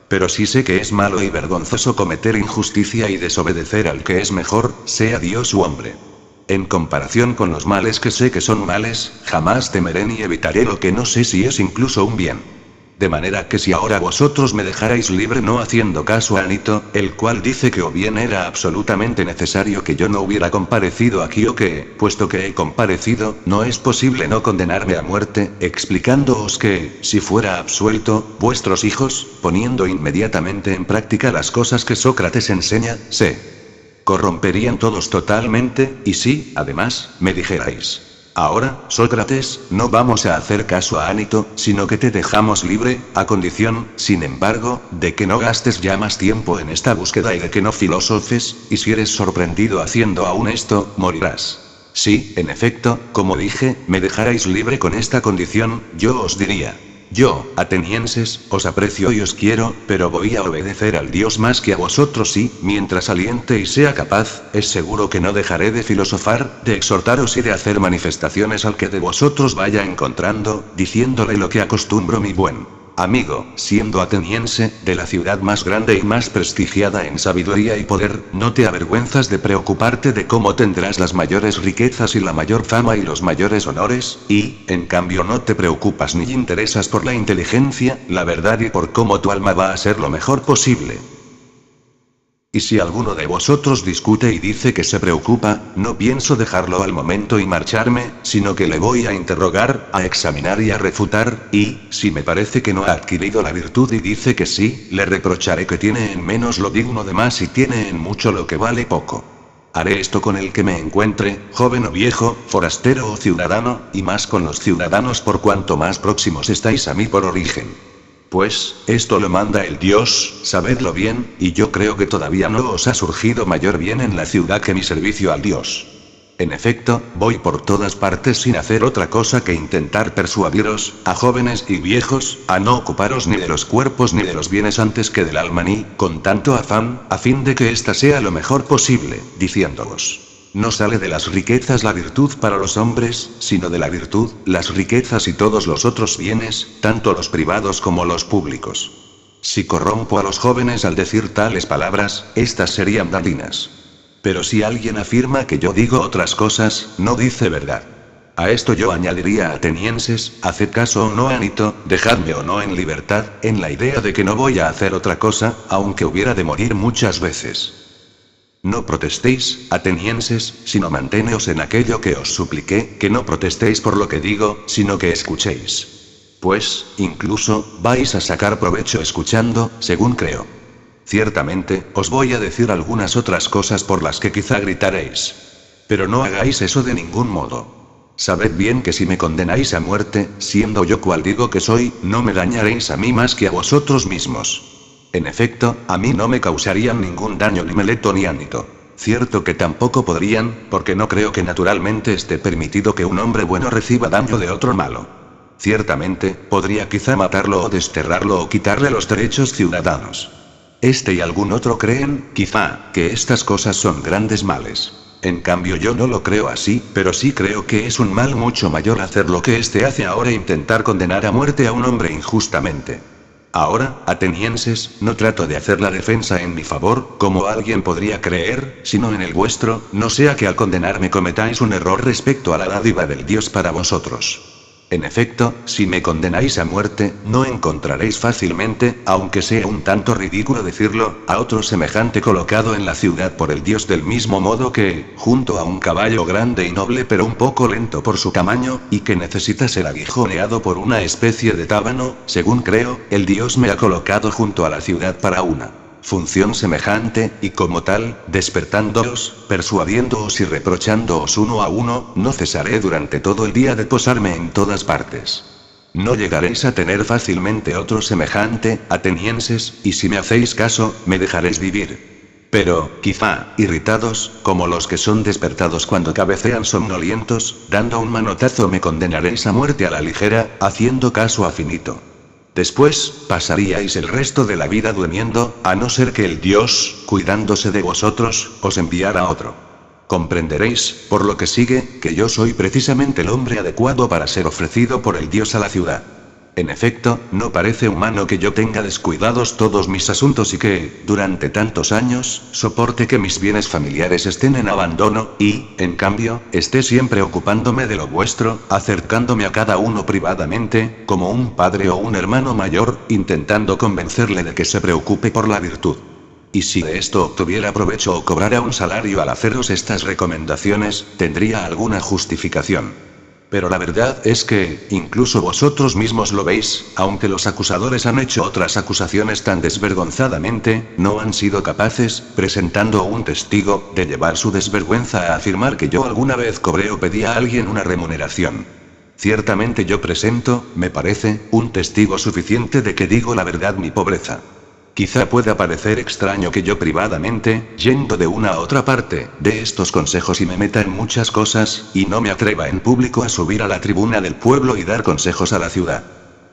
Pero sí sé que es malo y vergonzoso cometer injusticia y desobedecer al que es mejor, sea Dios u hombre. En comparación con los males que sé que son males, jamás temeré ni evitaré lo que no sé si es incluso un bien. De manera que si ahora vosotros me dejarais libre no haciendo caso a Anito, el cual dice que o bien era absolutamente necesario que yo no hubiera comparecido aquí o que, puesto que he comparecido, no es posible no condenarme a muerte, explicándoos que, si fuera absuelto, vuestros hijos, poniendo inmediatamente en práctica las cosas que Sócrates enseña, se corromperían todos totalmente, y si, además, me dijerais: ahora, Sócrates, no vamos a hacer caso a Anito, sino que te dejamos libre, a condición, sin embargo, de que no gastes ya más tiempo en esta búsqueda y de que no filosofes, y si eres sorprendido haciendo aún esto, morirás. Si, en efecto, como dije, me dejarais libre con esta condición, yo os diría: yo, atenienses, os aprecio y os quiero, pero voy a obedecer al Dios más que a vosotros y, mientras aliente y sea capaz, es seguro que no dejaré de filosofar, de exhortaros y de hacer manifestaciones al que de vosotros vaya encontrando, diciéndole lo que acostumbro mi buen amigo, siendo ateniense, de la ciudad más grande y más prestigiada en sabiduría y poder, no te avergüenzas de preocuparte de cómo tendrás las mayores riquezas y la mayor fama y los mayores honores, y, en cambio no te preocupas ni interesas por la inteligencia, la verdad y por cómo tu alma va a ser lo mejor posible. Y si alguno de vosotros discute y dice que se preocupa, no pienso dejarlo al momento y marcharme, sino que le voy a interrogar, a examinar y a refutar, y, si me parece que no ha adquirido la virtud y dice que sí, le reprocharé que tiene en menos lo digno de más y tiene en mucho lo que vale poco. Haré esto con el que me encuentre, joven o viejo, forastero o ciudadano, y más con los ciudadanos por cuanto más próximos estáis a mí por origen. Pues, esto lo manda el Dios, sabedlo bien, y yo creo que todavía no os ha surgido mayor bien en la ciudad que mi servicio al Dios. En efecto, voy por todas partes sin hacer otra cosa que intentar persuadiros, a jóvenes y viejos, a no ocuparos ni de los cuerpos ni de los bienes antes que del alma ni, con tanto afán, a fin de que ésta sea lo mejor posible, diciéndoos: no sale de las riquezas la virtud para los hombres, sino de la virtud, las riquezas y todos los otros bienes, tanto los privados como los públicos. Si corrompo a los jóvenes al decir tales palabras, estas serían dañinas. Pero si alguien afirma que yo digo otras cosas, no dice verdad. A esto yo añadiría: atenienses, haced caso o no a Anito, dejadme o no en libertad, en la idea de que no voy a hacer otra cosa, aunque hubiera de morir muchas veces. No protestéis, atenienses, sino manteneos en aquello que os supliqué, que no protestéis por lo que digo, sino que escuchéis. Pues, incluso, vais a sacar provecho escuchando, según creo. Ciertamente, os voy a decir algunas otras cosas por las que quizá gritaréis. Pero no hagáis eso de ningún modo. Sabed bien que si me condenáis a muerte, siendo yo cual digo que soy, no me dañaréis a mí más que a vosotros mismos. En efecto, a mí no me causarían ningún daño ni Meleto ni Anito. Cierto que tampoco podrían, porque no creo que naturalmente esté permitido que un hombre bueno reciba daño de otro malo. Ciertamente, podría quizá matarlo o desterrarlo o quitarle los derechos ciudadanos. Este y algún otro creen, quizá, que estas cosas son grandes males. En cambio yo no lo creo así, pero sí creo que es un mal mucho mayor hacer lo que éste hace ahora e intentar condenar a muerte a un hombre injustamente. Ahora, atenienses, no trato de hacer la defensa en mi favor, como alguien podría creer, sino en el vuestro, no sea que al condenarme cometáis un error respecto a la dádiva del Dios para vosotros. En efecto, si me condenáis a muerte, no encontraréis fácilmente, aunque sea un tanto ridículo decirlo, a otro semejante colocado en la ciudad por el Dios del mismo modo que, junto a un caballo grande y noble pero un poco lento por su tamaño, y que necesita ser aguijoneado por una especie de tábano, según creo, el Dios me ha colocado junto a la ciudad para una función semejante, y como tal, despertándoos, persuadiéndoos y reprochándoos uno a uno, no cesaré durante todo el día de posarme en todas partes. No llegaréis a tener fácilmente otro semejante, atenienses, y si me hacéis caso, me dejaréis vivir. Pero, quizá, irritados, como los que son despertados cuando cabecean somnolientos, dando un manotazo me condenaréis a muerte a la ligera, haciendo caso a finito. Después, pasaríais el resto de la vida durmiendo, a no ser que el Dios, cuidándose de vosotros, os enviara otro. Comprenderéis, por lo que sigue, que yo soy precisamente el hombre adecuado para ser ofrecido por el Dios a la ciudad. En efecto, no parece humano que yo tenga descuidados todos mis asuntos y que, durante tantos años, soporte que mis bienes familiares estén en abandono, y, en cambio, esté siempre ocupándome de lo vuestro, acercándome a cada uno privadamente, como un padre o un hermano mayor, intentando convencerle de que se preocupe por la virtud. Y si de esto obtuviera provecho o cobrara un salario al haceros estas recomendaciones, tendría alguna justificación. Pero la verdad es que, incluso vosotros mismos lo veis, aunque los acusadores han hecho otras acusaciones tan desvergonzadamente, no han sido capaces, presentando un testigo, de llevar su desvergüenza a afirmar que yo alguna vez cobré o pedí a alguien una remuneración. Ciertamente yo presento, me parece, un testigo suficiente de que digo la verdad mi pobreza. Quizá pueda parecer extraño que yo privadamente, yendo de una a otra parte, dé estos consejos y me meta en muchas cosas, y no me atreva en público a subir a la tribuna del pueblo y dar consejos a la ciudad.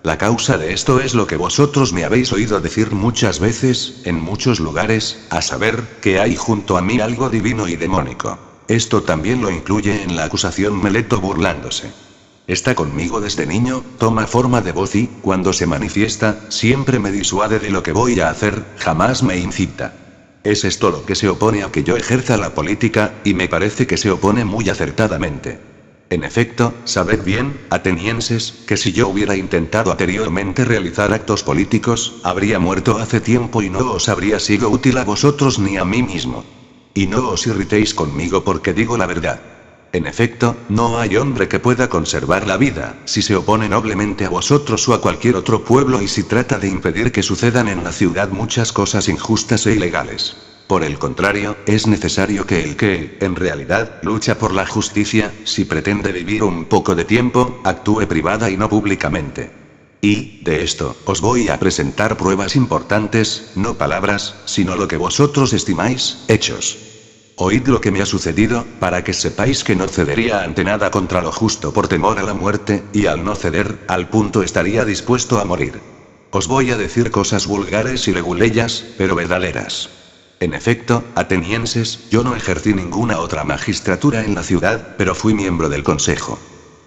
La causa de esto es lo que vosotros me habéis oído decir muchas veces, en muchos lugares, a saber, que hay junto a mí algo divino y demónico. Esto también lo incluye en la acusación Meleto burlándose. Está conmigo desde niño, toma forma de voz y, cuando se manifiesta, siempre me disuade de lo que voy a hacer, jamás me incita. Es esto lo que se opone a que yo ejerza la política, y me parece que se opone muy acertadamente. En efecto, sabed bien, atenienses, que si yo hubiera intentado anteriormente realizar actos políticos, habría muerto hace tiempo y no os habría sido útil a vosotros ni a mí mismo. Y no os irritéis conmigo porque digo la verdad. En efecto, no hay hombre que pueda conservar la vida, si se opone noblemente a vosotros o a cualquier otro pueblo y si trata de impedir que sucedan en la ciudad muchas cosas injustas e ilegales. Por el contrario, es necesario que el que, en realidad, lucha por la justicia, si pretende vivir un poco de tiempo, actúe privada y no públicamente. Y, de esto, os voy a presentar pruebas importantes, no palabras, sino lo que vosotros estimáis, hechos. Oíd lo que me ha sucedido, para que sepáis que no cedería ante nada contra lo justo por temor a la muerte, y al no ceder, al punto estaría dispuesto a morir. Os voy a decir cosas vulgares y leguleyas, pero verdaderas. En efecto, atenienses, yo no ejercí ninguna otra magistratura en la ciudad, pero fui miembro del consejo.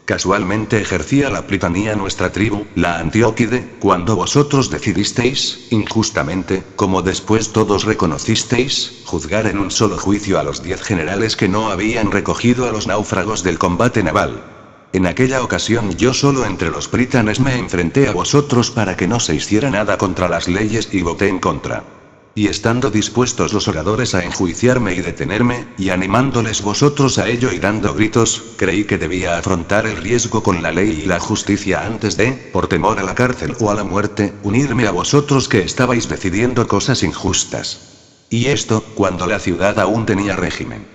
Casualmente ejercía la plitanía nuestra tribu, la Antióquide, cuando vosotros decidisteis, injustamente, como después todos reconocisteis, juzgar en un solo juicio a los 10 generales que no habían recogido a los náufragos del combate naval. En aquella ocasión yo solo entre los prítanes me enfrenté a vosotros para que no se hiciera nada contra las leyes y voté en contra. Y estando dispuestos los oradores a enjuiciarme y detenerme, y animándoles vosotros a ello y dando gritos, creí que debía afrontar el riesgo con la ley y la justicia antes de, por temor a la cárcel o a la muerte, unirme a vosotros que estabais decidiendo cosas injustas. Y esto, cuando la ciudad aún tenía régimen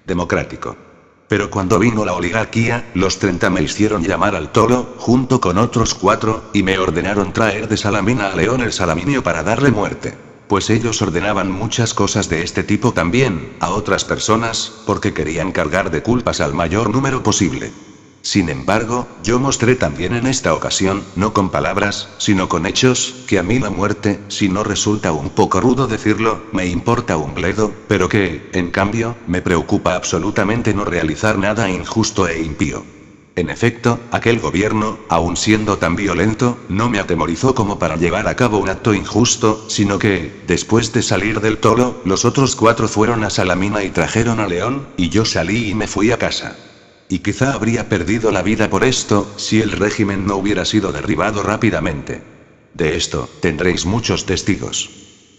democrático. Pero cuando vino la oligarquía, los 30 me hicieron llamar al tolo, junto con otros 4, y me ordenaron traer de Salamina a León el Salaminio para darle muerte. pues ellos ordenaban muchas cosas de este tipo también, a otras personas, porque querían cargar de culpas al mayor número posible. Sin embargo, yo mostré también en esta ocasión, no con palabras, sino con hechos, que a mí la muerte, si no resulta un poco rudo decirlo, me importa un bledo, pero que, en cambio, me preocupa absolutamente no realizar nada injusto e impío. En efecto, aquel gobierno, aun siendo tan violento, no me atemorizó como para llevar a cabo un acto injusto, sino que, después de salir del toro, los otros 4 fueron a Salamina y trajeron a León, y yo salí y me fui a casa. Y quizá habría perdido la vida por esto, si el régimen no hubiera sido derribado rápidamente. De esto, tendréis muchos testigos.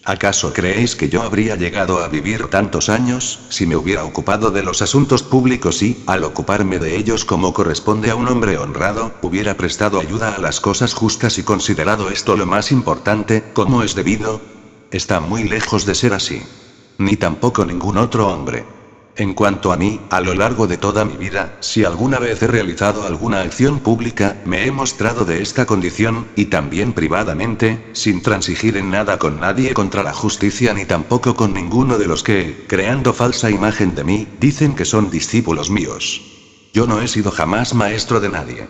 ¿Acaso creéis que yo habría llegado a vivir tantos años, si me hubiera ocupado de los asuntos públicos y, al ocuparme de ellos como corresponde a un hombre honrado, hubiera prestado ayuda a las cosas justas y considerado esto lo más importante, como es debido? Está muy lejos de ser así. Ni tampoco ningún otro hombre. En cuanto a mí, a lo largo de toda mi vida, si alguna vez he realizado alguna acción pública, me he mostrado de esta condición, y también privadamente, sin transigir en nada con nadie contra la justicia ni tampoco con ninguno de los que, creando falsa imagen de mí, dicen que son discípulos míos. Yo no he sido jamás maestro de nadie.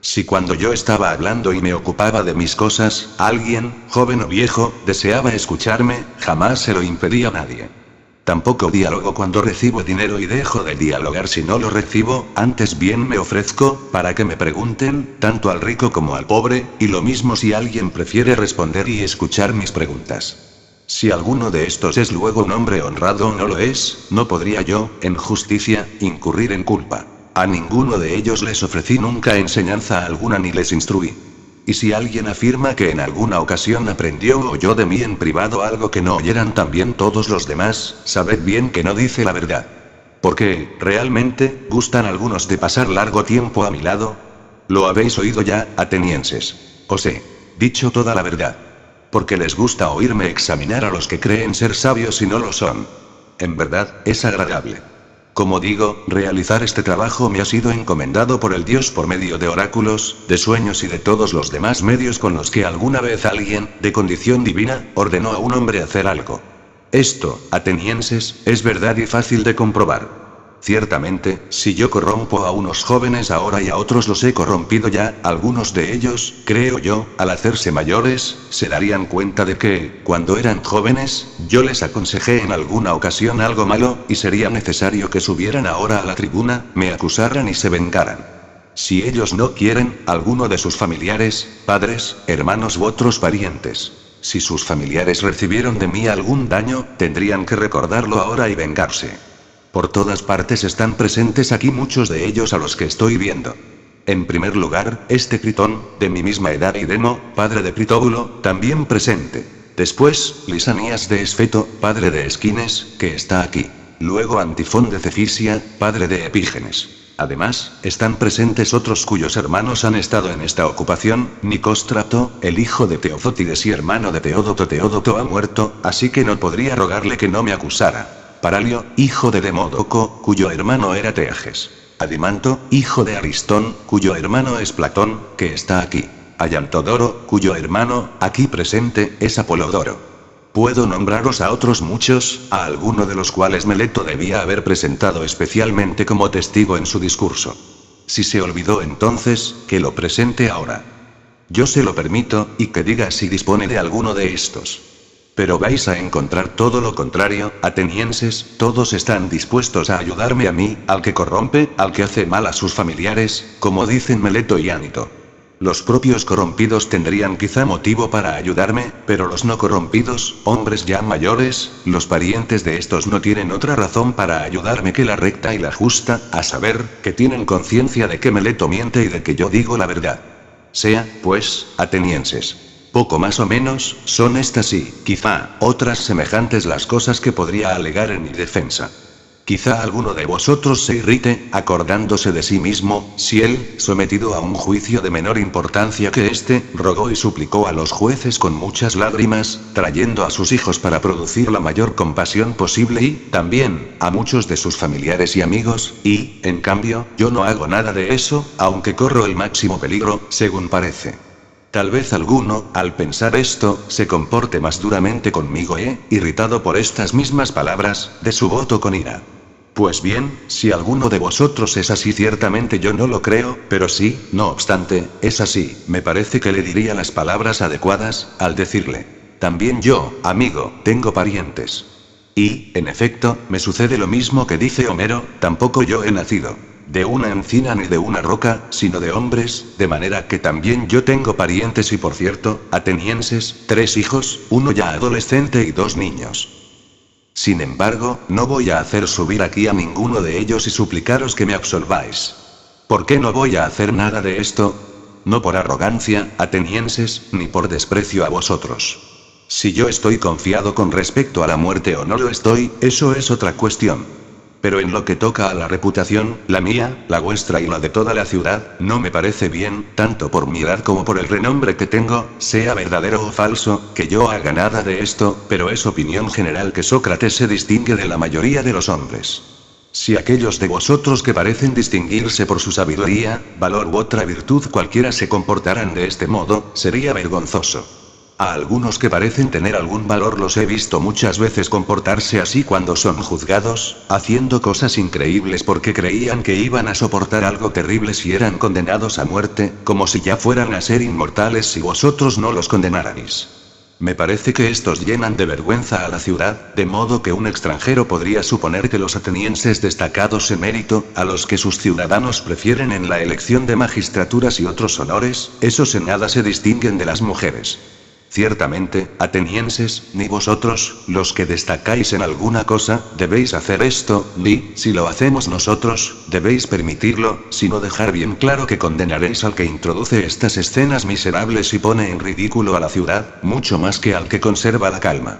Si cuando yo estaba hablando y me ocupaba de mis cosas, alguien, joven o viejo, deseaba escucharme, jamás se lo impedí a nadie. Tampoco dialogo cuando recibo dinero y dejo de dialogar si no lo recibo, antes bien me ofrezco, para que me pregunten, tanto al rico como al pobre, y lo mismo si alguien prefiere responder y escuchar mis preguntas. Si alguno de estos es luego un hombre honrado o no lo es, no podría yo, en justicia, incurrir en culpa. A ninguno de ellos les ofrecí nunca enseñanza alguna ni les instruí. Y si alguien afirma que en alguna ocasión aprendió o oyó de mí en privado algo que no oyeran también todos los demás, sabed bien que no dice la verdad. Porque, ¿realmente, gustan algunos de pasar largo tiempo a mi lado? Lo habéis oído ya, atenienses. Os he dicho toda la verdad. Porque les gusta oírme examinar a los que creen ser sabios y no lo son. En verdad, es agradable. Como digo, realizar este trabajo me ha sido encomendado por el Dios por medio de oráculos, de sueños y de todos los demás medios con los que alguna vez alguien, de condición divina, ordenó a un hombre hacer algo. Esto, atenienses, es verdad y fácil de comprobar. Ciertamente, si yo corrompo a unos jóvenes ahora y a otros los he corrompido ya, algunos de ellos, creo yo, al hacerse mayores, se darían cuenta de que, cuando eran jóvenes, yo les aconsejé en alguna ocasión algo malo, y sería necesario que subieran ahora a la tribuna, me acusaran y se vengaran. Si ellos no quieren, alguno de sus familiares, padres, hermanos u otros parientes. Si sus familiares recibieron de mí algún daño, tendrían que recordarlo ahora y vengarse. Por todas partes están presentes aquí muchos de ellos a los que estoy viendo. En primer lugar, este Critón, de mi misma edad y Demo, padre de Critóbulo, también presente. Después, Lisanías de Esfeto, padre de Esquines, que está aquí. Luego Antifón de Cefisia, padre de Epígenes. Además, están presentes otros cuyos hermanos han estado en esta ocupación, Nicóstrato, el hijo de Teofótides y hermano de Teódoto. Teódoto ha muerto, así que no podría rogarle que no me acusara. Paralio, hijo de Demódoco, cuyo hermano era Teages. Adimanto, hijo de Aristón, cuyo hermano es Platón, que está aquí. Ayantodoro, cuyo hermano, aquí presente, es Apolodoro. Puedo nombraros a otros muchos, a alguno de los cuales Meleto debía haber presentado especialmente como testigo en su discurso. Si se olvidó entonces, que lo presente ahora. Yo se lo permito, y que diga si dispone de alguno de estos. Pero vais a encontrar todo lo contrario, atenienses, todos están dispuestos a ayudarme a mí, al que corrompe, al que hace mal a sus familiares, como dicen Meleto y Ánito. Los propios corrompidos tendrían quizá motivo para ayudarme, pero los no corrompidos, hombres ya mayores, los parientes de estos no tienen otra razón para ayudarme que la recta y la justa, a saber, que tienen conciencia de que Meleto miente y de que yo digo la verdad. Sea, pues, atenienses. Poco más o menos, son estas y, quizá, otras semejantes las cosas que podría alegar en mi defensa. Quizá alguno de vosotros se irrite, acordándose de sí mismo, si él, sometido a un juicio de menor importancia que este, rogó y suplicó a los jueces con muchas lágrimas, trayendo a sus hijos para producir la mayor compasión posible y, también, a muchos de sus familiares y amigos, y, en cambio, yo no hago nada de eso, aunque corro el máximo peligro, según parece. Tal vez alguno, al pensar esto, se comporte más duramente conmigo irritado por estas mismas palabras, de su voto con ira. Pues bien, si alguno de vosotros es así, ciertamente yo no lo creo, pero sí, no obstante, es así, me parece que le diría las palabras adecuadas, al decirle: también yo, amigo, tengo parientes. Y, en efecto, me sucede lo mismo que dice Homero, tampoco yo he nacido de una encina ni de una roca, sino de hombres, de manera que también yo tengo parientes y por cierto, atenienses, 3 hijos, uno ya adolescente y 2 niños. Sin embargo, no voy a hacer subir aquí a ninguno de ellos y suplicaros que me absolváis. ¿Por qué no voy a hacer nada de esto? No por arrogancia, atenienses, ni por desprecio a vosotros. Si yo estoy confiado con respecto a la muerte o no lo estoy, eso es otra cuestión. Pero en lo que toca a la reputación, la mía, la vuestra y la de toda la ciudad, no me parece bien, tanto por mi edad como por el renombre que tengo, sea verdadero o falso, que yo haga nada de esto, pero es opinión general que Sócrates se distingue de la mayoría de los hombres. Si aquellos de vosotros que parecen distinguirse por su sabiduría, valor u otra virtud cualquiera se comportaran de este modo, sería vergonzoso. A algunos que parecen tener algún valor los he visto muchas veces comportarse así cuando son juzgados, haciendo cosas increíbles porque creían que iban a soportar algo terrible si eran condenados a muerte, como si ya fueran a ser inmortales si vosotros no los condenarais. Me parece que estos llenan de vergüenza a la ciudad, de modo que un extranjero podría suponer que los atenienses destacados en mérito, a los que sus ciudadanos prefieren en la elección de magistraturas y otros honores, esos en nada se distinguen de las mujeres. Ciertamente, atenienses, ni vosotros, los que destacáis en alguna cosa, debéis hacer esto, ni, si lo hacemos nosotros, debéis permitirlo, sino dejar bien claro que condenaréis al que introduce estas escenas miserables y pone en ridículo a la ciudad, mucho más que al que conserva la calma.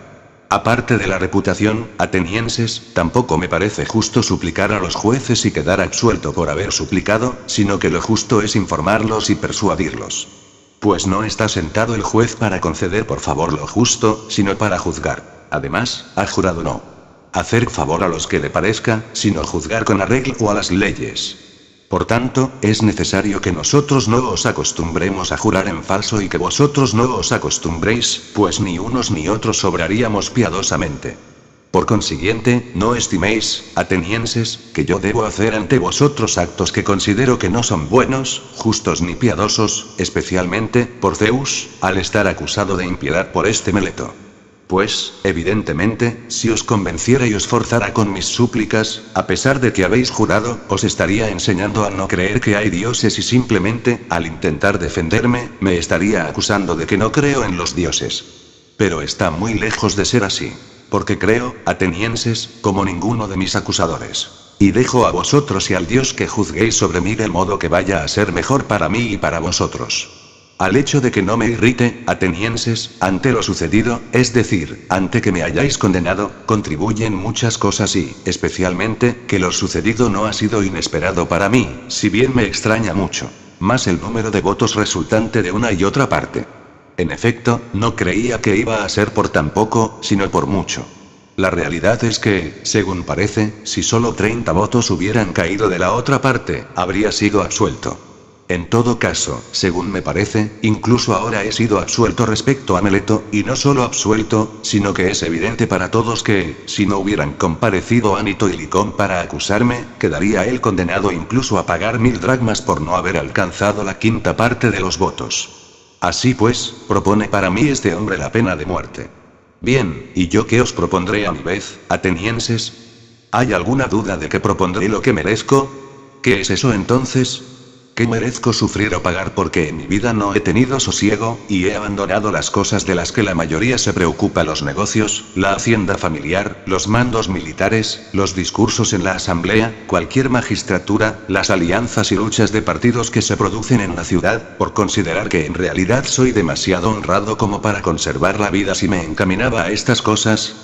Aparte de la reputación, atenienses, tampoco me parece justo suplicar a los jueces y quedar absuelto por haber suplicado, sino que lo justo es informarlos y persuadirlos. Pues no está sentado el juez para conceder por favor lo justo, sino para juzgar. Además, ha jurado no hacer favor a los que le parezca, sino juzgar con arreglo a las leyes. Por tanto, es necesario que nosotros no os acostumbremos a jurar en falso y que vosotros no os acostumbréis, pues ni unos ni otros obraríamos piadosamente. Por consiguiente, no estiméis, atenienses, que yo debo hacer ante vosotros actos que considero que no son buenos, justos ni piadosos, especialmente, por Zeus, al estar acusado de impiedad por este Meleto. Pues, evidentemente, si os convenciera y os forzara con mis súplicas, a pesar de que habéis jurado, os estaría enseñando a no creer que hay dioses y simplemente, al intentar defenderme, me estaría acusando de que no creo en los dioses. Pero está muy lejos de ser así. Porque creo, atenienses, como ninguno de mis acusadores. Y dejo a vosotros y al Dios que juzguéis sobre mí de modo que vaya a ser mejor para mí y para vosotros. Al hecho de que no me irrite, atenienses, ante lo sucedido, es decir, ante que me hayáis condenado, contribuyen muchas cosas y, especialmente, que lo sucedido no ha sido inesperado para mí, si bien me extraña mucho, más el número de votos resultante de una y otra parte. En efecto, no creía que iba a ser por tan poco, sino por mucho. La realidad es que, según parece, si solo 30 votos hubieran caído de la otra parte, habría sido absuelto. En todo caso, según me parece, incluso ahora he sido absuelto respecto a Meleto, y no solo absuelto, sino que es evidente para todos que, si no hubieran comparecido Anito y Licón para acusarme, quedaría él condenado incluso a pagar 1000 dracmas por no haber alcanzado la quinta parte de los votos. Así pues, propone para mí este hombre la pena de muerte. Bien, ¿y yo qué os propondré a mi vez, atenienses? ¿Hay alguna duda de que propondré lo que merezco? ¿Qué es eso entonces? ¿Qué merezco sufrir o pagar porque en mi vida no he tenido sosiego, y he abandonado las cosas de las que la mayoría se preocupa: los negocios, la hacienda familiar, los mandos militares, los discursos en la asamblea, cualquier magistratura, las alianzas y luchas de partidos que se producen en la ciudad, por considerar que en realidad soy demasiado honrado como para conservar la vida si me encaminaba a estas cosas?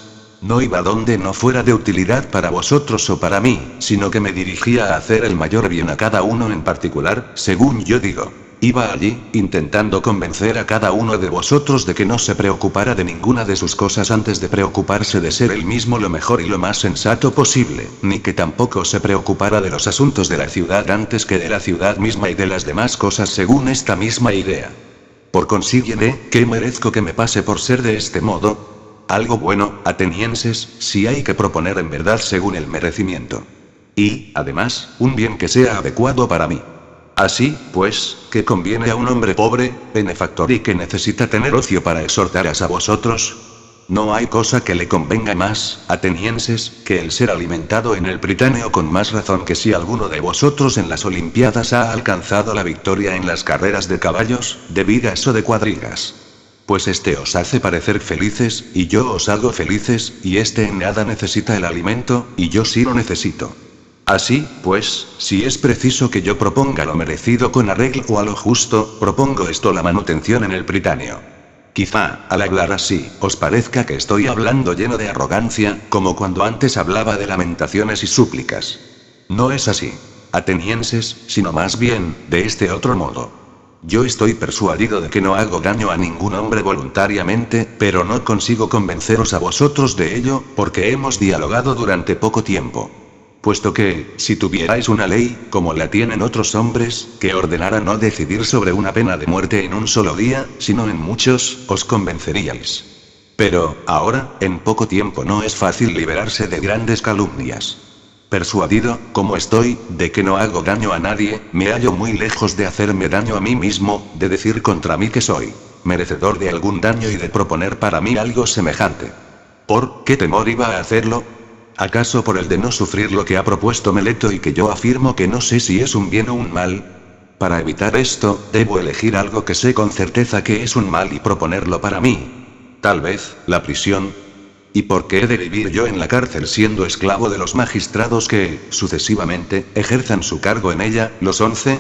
No iba donde no fuera de utilidad para vosotros o para mí, sino que me dirigía a hacer el mayor bien a cada uno en particular, según yo digo. Iba allí, intentando convencer a cada uno de vosotros de que no se preocupara de ninguna de sus cosas antes de preocuparse de ser él mismo lo mejor y lo más sensato posible, ni que tampoco se preocupara de los asuntos de la ciudad antes que de la ciudad misma y de las demás cosas según esta misma idea. Por consiguiente, ¿qué merezco que me pase por ser de este modo? Algo bueno, atenienses, si hay que proponer en verdad según el merecimiento. Y, además, un bien que sea adecuado para mí. Así, pues, que conviene a un hombre pobre, benefactor y que necesita tener ocio para exhortaros a vosotros. No hay cosa que le convenga más, atenienses, que el ser alimentado en el Pritáneo con más razón que si alguno de vosotros en las Olimpiadas ha alcanzado la victoria en las carreras de caballos, de vigas o de cuadrigas. Pues este os hace parecer felices, y yo os hago felices, y este en nada necesita el alimento, y yo sí lo necesito. Así, pues, si es preciso que yo proponga lo merecido con arreglo a lo justo, propongo esto: la manutención en el Pritáneo. Quizá, al hablar así, os parezca que estoy hablando lleno de arrogancia, como cuando antes hablaba de lamentaciones y súplicas. No es así, atenienses, sino más bien, de este otro modo. Yo estoy persuadido de que no hago daño a ningún hombre voluntariamente, pero no consigo convenceros a vosotros de ello, porque hemos dialogado durante poco tiempo. Puesto que, si tuvierais una ley, como la tienen otros hombres, que ordenara no decidir sobre una pena de muerte en un solo día, sino en muchos, os convenceríais. Pero, ahora, en poco tiempo no es fácil liberarse de grandes calumnias. Persuadido, como estoy, de que no hago daño a nadie, me hallo muy lejos de hacerme daño a mí mismo, de decir contra mí que soy merecedor de algún daño y de proponer para mí algo semejante. ¿Por qué temor iba a hacerlo? ¿Acaso por el de no sufrir lo que ha propuesto Meleto y que yo afirmo que no sé si es un bien o un mal? Para evitar esto, debo elegir algo que sé con certeza que es un mal y proponerlo para mí. Tal vez, la prisión. ¿Y por qué he de vivir yo en la cárcel siendo esclavo de los magistrados que, sucesivamente, ejerzan su cargo en ella, los 11?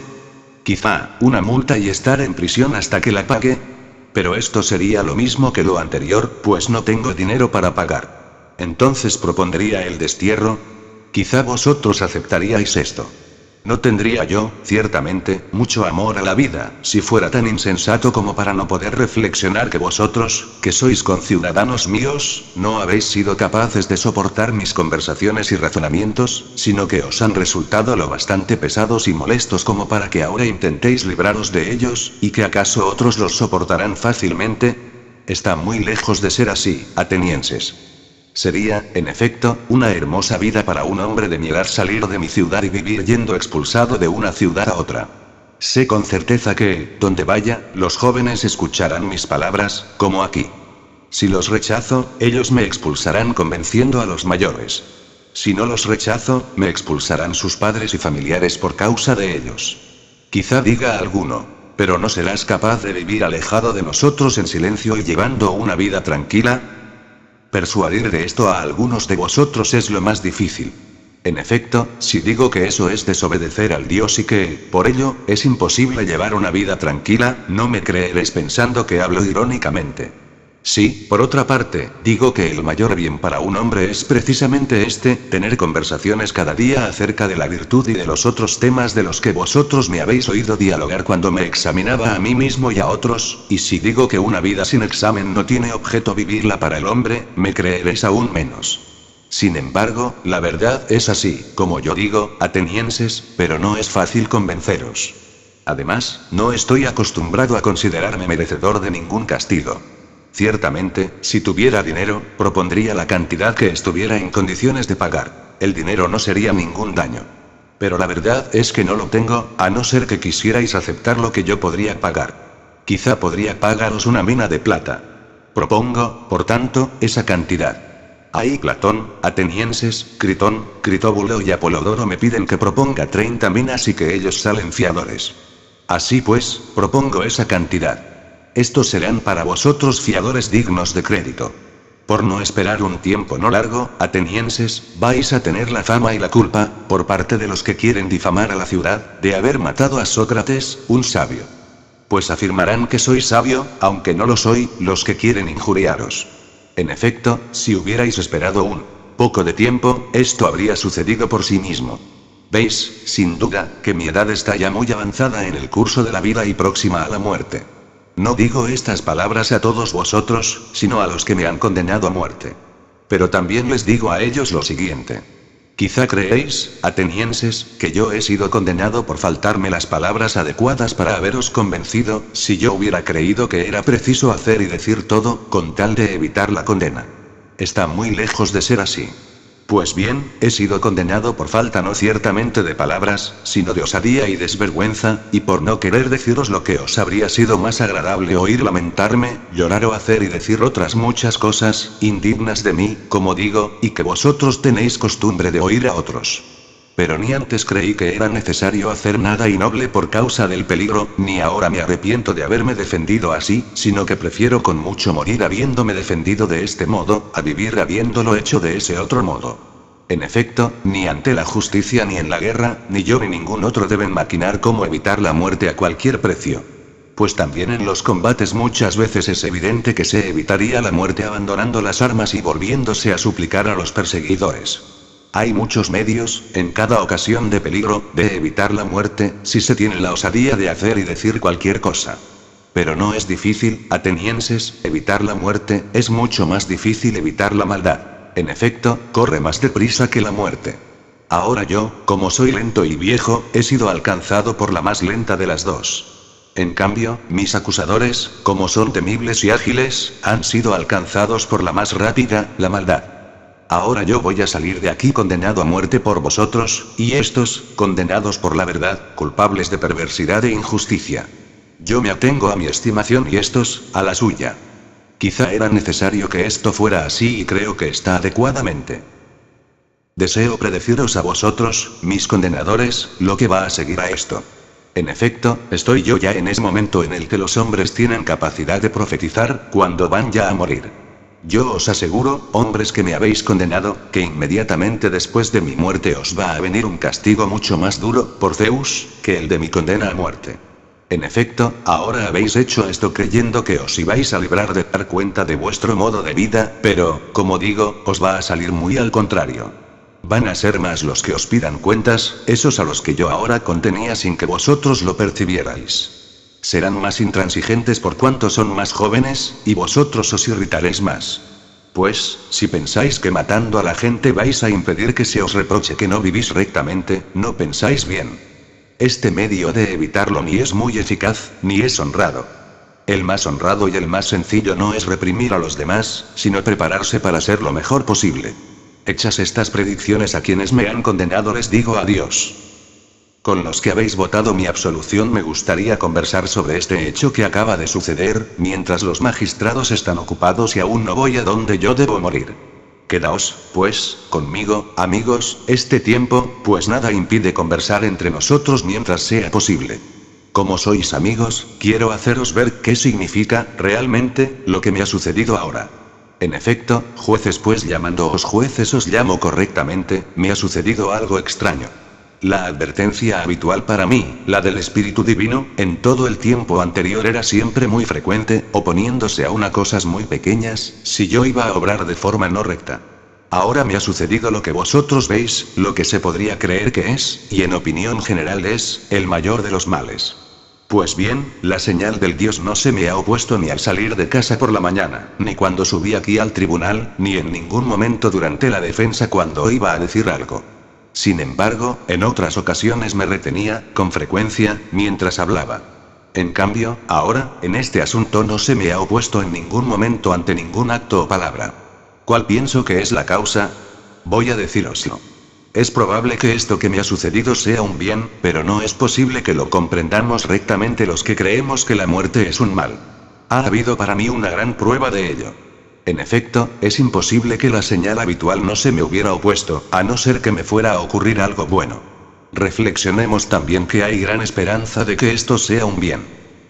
Quizá, una multa y estar en prisión hasta que la pague. Pero esto sería lo mismo que lo anterior, pues no tengo dinero para pagar. Entonces propondría el destierro. Quizá vosotros aceptaríais esto. No tendría yo, ciertamente, mucho amor a la vida, si fuera tan insensato como para no poder reflexionar que vosotros, que sois conciudadanos míos, no habéis sido capaces de soportar mis conversaciones y razonamientos, sino que os han resultado lo bastante pesados y molestos como para que ahora intentéis libraros de ellos, y que acaso otros los soportarán fácilmente. Está muy lejos de ser así, atenienses. Sería, en efecto, una hermosa vida para un hombre de mi edad salir de mi ciudad y vivir yendo expulsado de una ciudad a otra. Sé con certeza que, donde vaya, los jóvenes escucharán mis palabras, como aquí. Si los rechazo, ellos me expulsarán convenciendo a los mayores. Si no los rechazo, me expulsarán sus padres y familiares por causa de ellos. Quizá diga alguno: pero ¿no serás capaz de vivir alejado de nosotros en silencio y llevando una vida tranquila? Persuadir de esto a algunos de vosotros es lo más difícil. En efecto, si digo que eso es desobedecer al Dios y que, por ello, es imposible llevar una vida tranquila, no me creeréis pensando que hablo irónicamente. Sí, por otra parte, digo que el mayor bien para un hombre es precisamente este: tener conversaciones cada día acerca de la virtud y de los otros temas de los que vosotros me habéis oído dialogar cuando me examinaba a mí mismo y a otros, y si digo que una vida sin examen no tiene objeto vivirla para el hombre, me creeréis aún menos. Sin embargo, la verdad es así, como yo digo, atenienses, pero no es fácil convenceros. Además, no estoy acostumbrado a considerarme merecedor de ningún castigo. Ciertamente, si tuviera dinero, propondría la cantidad que estuviera en condiciones de pagar. El dinero no sería ningún daño. Pero la verdad es que no lo tengo, a no ser que quisierais aceptar lo que yo podría pagar. Quizá podría pagaros una mina de plata. Propongo, por tanto, esa cantidad. Ahí Platón, atenienses, Critón, Critóbulo y Apolodoro me piden que proponga 30 minas y que ellos salen fiadores. Así pues, propongo esa cantidad. Estos serán para vosotros fiadores dignos de crédito. Por no esperar un tiempo no largo, atenienses, vais a tener la fama y la culpa, por parte de los que quieren difamar a la ciudad, de haber matado a Sócrates, un sabio. Pues afirmarán que soy sabio, aunque no lo soy, los que quieren injuriaros. En efecto, si hubierais esperado un poco de tiempo, esto habría sucedido por sí mismo. Veis, sin duda, que mi edad está ya muy avanzada en el curso de la vida y próxima a la muerte. No digo estas palabras a todos vosotros, sino a los que me han condenado a muerte. Pero también les digo a ellos lo siguiente. Quizá creéis, atenienses, que yo he sido condenado por faltarme las palabras adecuadas para haberos convencido, si yo hubiera creído que era preciso hacer y decir todo, con tal de evitar la condena. Está muy lejos de ser así. Pues bien, he sido condenado por falta no ciertamente de palabras, sino de osadía y desvergüenza, y por no querer deciros lo que os habría sido más agradable oír lamentarme, llorar o hacer y decir otras muchas cosas, indignas de mí, como digo, y que vosotros tenéis costumbre de oír a otros. Pero ni antes creí que era necesario hacer nada innoble por causa del peligro, ni ahora me arrepiento de haberme defendido así, sino que prefiero con mucho morir habiéndome defendido de este modo, a vivir habiéndolo hecho de ese otro modo. En efecto, ni ante la justicia ni en la guerra, ni yo ni ningún otro deben maquinar cómo evitar la muerte a cualquier precio. Pues también en los combates muchas veces es evidente que se evitaría la muerte abandonando las armas y volviéndose a suplicar a los perseguidores. Hay muchos medios, en cada ocasión de peligro, de evitar la muerte, si se tiene la osadía de hacer y decir cualquier cosa. Pero no es difícil, atenienses, evitar la muerte, es mucho más difícil evitar la maldad. En efecto, corre más deprisa que la muerte. Ahora yo, como soy lento y viejo, he sido alcanzado por la más lenta de las dos. En cambio, mis acusadores, como son temibles y ágiles, han sido alcanzados por la más rápida, la maldad. Ahora yo voy a salir de aquí condenado a muerte por vosotros, y estos, condenados por la verdad, culpables de perversidad e injusticia. Yo me atengo a mi estimación y estos, a la suya. Quizá era necesario que esto fuera así y creo que está adecuadamente. Deseo predeciros a vosotros, mis condenadores, lo que va a seguir a esto. En efecto, estoy yo ya en ese momento en el que los hombres tienen capacidad de profetizar, cuando van ya a morir. Yo os aseguro, hombres que me habéis condenado, que inmediatamente después de mi muerte os va a venir un castigo mucho más duro, por Zeus, que el de mi condena a muerte. En efecto, ahora habéis hecho esto creyendo que os ibais a librar de dar cuenta de vuestro modo de vida, pero, como digo, os va a salir muy al contrario. Van a ser más los que os pidan cuentas, esos a los que yo ahora contenía sin que vosotros lo percibierais. Serán más intransigentes por cuanto son más jóvenes, y vosotros os irritaréis más. Pues, si pensáis que matando a la gente vais a impedir que se os reproche que no vivís rectamente, no pensáis bien. Este medio de evitarlo ni es muy eficaz, ni es honrado. El más honrado y el más sencillo no es reprimir a los demás, sino prepararse para ser lo mejor posible. Hechas estas predicciones a quienes me han condenado les digo adiós. Con los que habéis votado mi absolución me gustaría conversar sobre este hecho que acaba de suceder, mientras los magistrados están ocupados y aún no voy a donde yo debo morir. Quedaos, pues, conmigo, amigos, este tiempo, pues nada impide conversar entre nosotros mientras sea posible. Como sois amigos, quiero haceros ver qué significa, realmente, lo que me ha sucedido ahora. En efecto, jueces, pues llamándoos jueces os llamo correctamente, me ha sucedido algo extraño. La advertencia habitual para mí, la del Espíritu Divino, en todo el tiempo anterior era siempre muy frecuente, oponiéndose aún a cosas muy pequeñas, si yo iba a obrar de forma no recta. Ahora me ha sucedido lo que vosotros veis, lo que se podría creer que es, y en opinión general es, el mayor de los males. Pues bien, la señal del Dios no se me ha opuesto ni al salir de casa por la mañana, ni cuando subí aquí al tribunal, ni en ningún momento durante la defensa cuando iba a decir algo. Sin embargo, en otras ocasiones me retenía, con frecuencia, mientras hablaba. En cambio, ahora, en este asunto no se me ha opuesto en ningún momento ante ningún acto o palabra. ¿Cuál pienso que es la causa? Voy a decíroslo. Es probable que esto que me ha sucedido sea un bien, pero no es posible que lo comprendamos rectamente los que creemos que la muerte es un mal. Ha habido para mí una gran prueba de ello. En efecto, es imposible que la señal habitual no se me hubiera opuesto, a no ser que me fuera a ocurrir algo bueno. Reflexionemos también que hay gran esperanza de que esto sea un bien.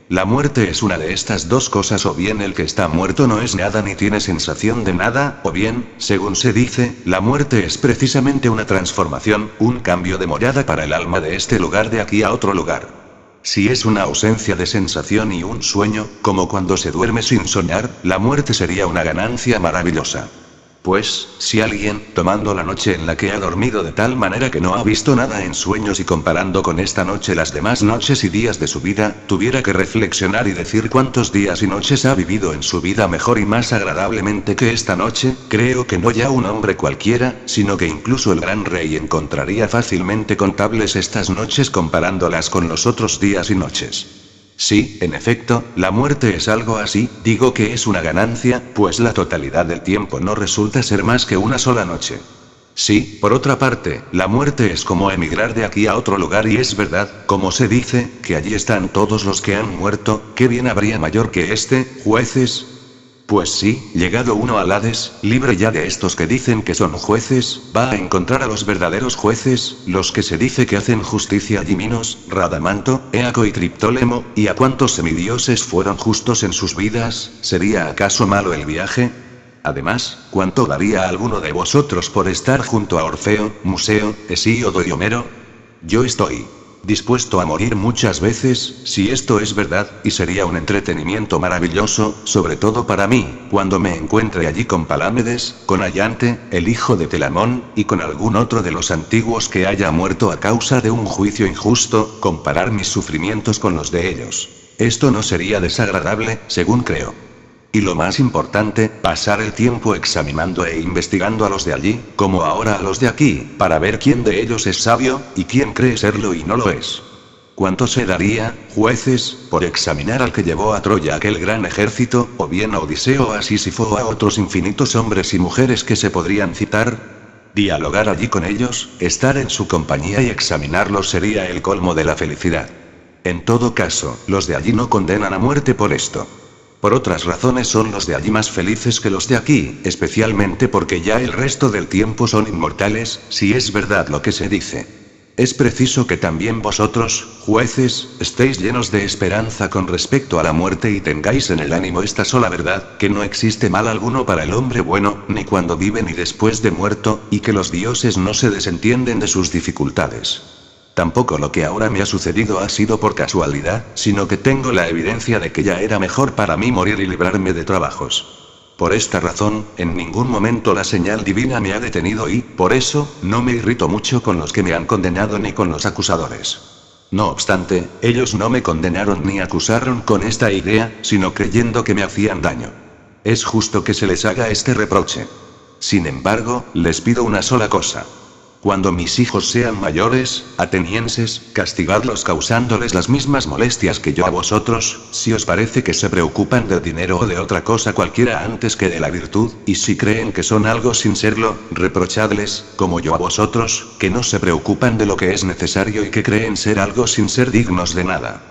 La muerte es una de estas dos cosas, o bien el que está muerto no es nada ni tiene sensación de nada, o bien, según se dice, la muerte es precisamente una transformación, un cambio de morada para el alma de este lugar de aquí a otro lugar. Si es una ausencia de sensación y un sueño, como cuando se duerme sin soñar, la muerte sería una ganancia maravillosa. Pues, si alguien, tomando la noche en la que ha dormido de tal manera que no ha visto nada en sueños y comparando con esta noche las demás noches y días de su vida, tuviera que reflexionar y decir cuántos días y noches ha vivido en su vida mejor y más agradablemente que esta noche, creo que no ya un hombre cualquiera, sino que incluso el gran rey encontraría fácilmente contables estas noches comparándolas con los otros días y noches. Sí, en efecto, la muerte es algo así, digo que es una ganancia, pues la totalidad del tiempo no resulta ser más que una sola noche. Sí, por otra parte, la muerte es como emigrar de aquí a otro lugar y es verdad, como se dice, que allí están todos los que han muerto, ¿qué bien habría mayor que este, jueces? Pues sí, llegado uno al Hades, libre ya de estos que dicen que son jueces, va a encontrar a los verdaderos jueces, los que se dice que hacen justicia allí Minos, Radamanto, Éaco y Triptólemo, y a cuántos semidioses fueron justos en sus vidas, ¿sería acaso malo el viaje? Además, ¿cuánto daría alguno de vosotros por estar junto a Orfeo, Museo, Hesíodo y Homero? Yo estoy dispuesto a morir muchas veces, si esto es verdad, y sería un entretenimiento maravilloso, sobre todo para mí, cuando me encuentre allí con Palámedes, con Ayante, el hijo de Telamón, y con algún otro de los antiguos que haya muerto a causa de un juicio injusto, comparar mis sufrimientos con los de ellos. Esto no sería desagradable, según creo. Y lo más importante, pasar el tiempo examinando e investigando a los de allí, como ahora a los de aquí, para ver quién de ellos es sabio, y quién cree serlo y no lo es. ¿Cuánto se daría, jueces, por examinar al que llevó a Troya aquel gran ejército, o bien a Odiseo o a Sísifo o a otros infinitos hombres y mujeres que se podrían citar? Dialogar allí con ellos, estar en su compañía y examinarlos sería el colmo de la felicidad. En todo caso, los de allí no condenan a muerte por esto. Por otras razones son los de allí más felices que los de aquí, especialmente porque ya el resto del tiempo son inmortales, si es verdad lo que se dice. Es preciso que también vosotros, jueces, estéis llenos de esperanza con respecto a la muerte y tengáis en el ánimo esta sola verdad, que no existe mal alguno para el hombre bueno, ni cuando vive ni después de muerto, y que los dioses no se desentienden de sus dificultades. Tampoco lo que ahora me ha sucedido ha sido por casualidad, sino que tengo la evidencia de que ya era mejor para mí morir y librarme de trabajos. Por esta razón, en ningún momento la señal divina me ha detenido y, por eso, no me irrito mucho con los que me han condenado ni con los acusadores. No obstante, ellos no me condenaron ni acusaron con esta idea, sino creyendo que me hacían daño. Es justo que se les haga este reproche. Sin embargo, les pido una sola cosa. Cuando mis hijos sean mayores, atenienses, castigadlos causándoles las mismas molestias que yo a vosotros, si os parece que se preocupan del dinero o de otra cosa cualquiera antes que de la virtud, y si creen que son algo sin serlo, reprochadles, como yo a vosotros, que no se preocupan de lo que es necesario y que creen ser algo sin ser dignos de nada.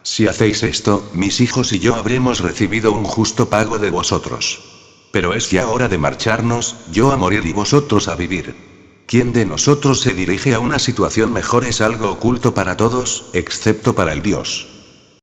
Si hacéis esto, mis hijos y yo habremos recibido un justo pago de vosotros. Pero es ya hora de marcharnos, yo a morir y vosotros a vivir. ¿Quién de nosotros se dirige a una situación mejor es algo oculto para todos, excepto para el Dios?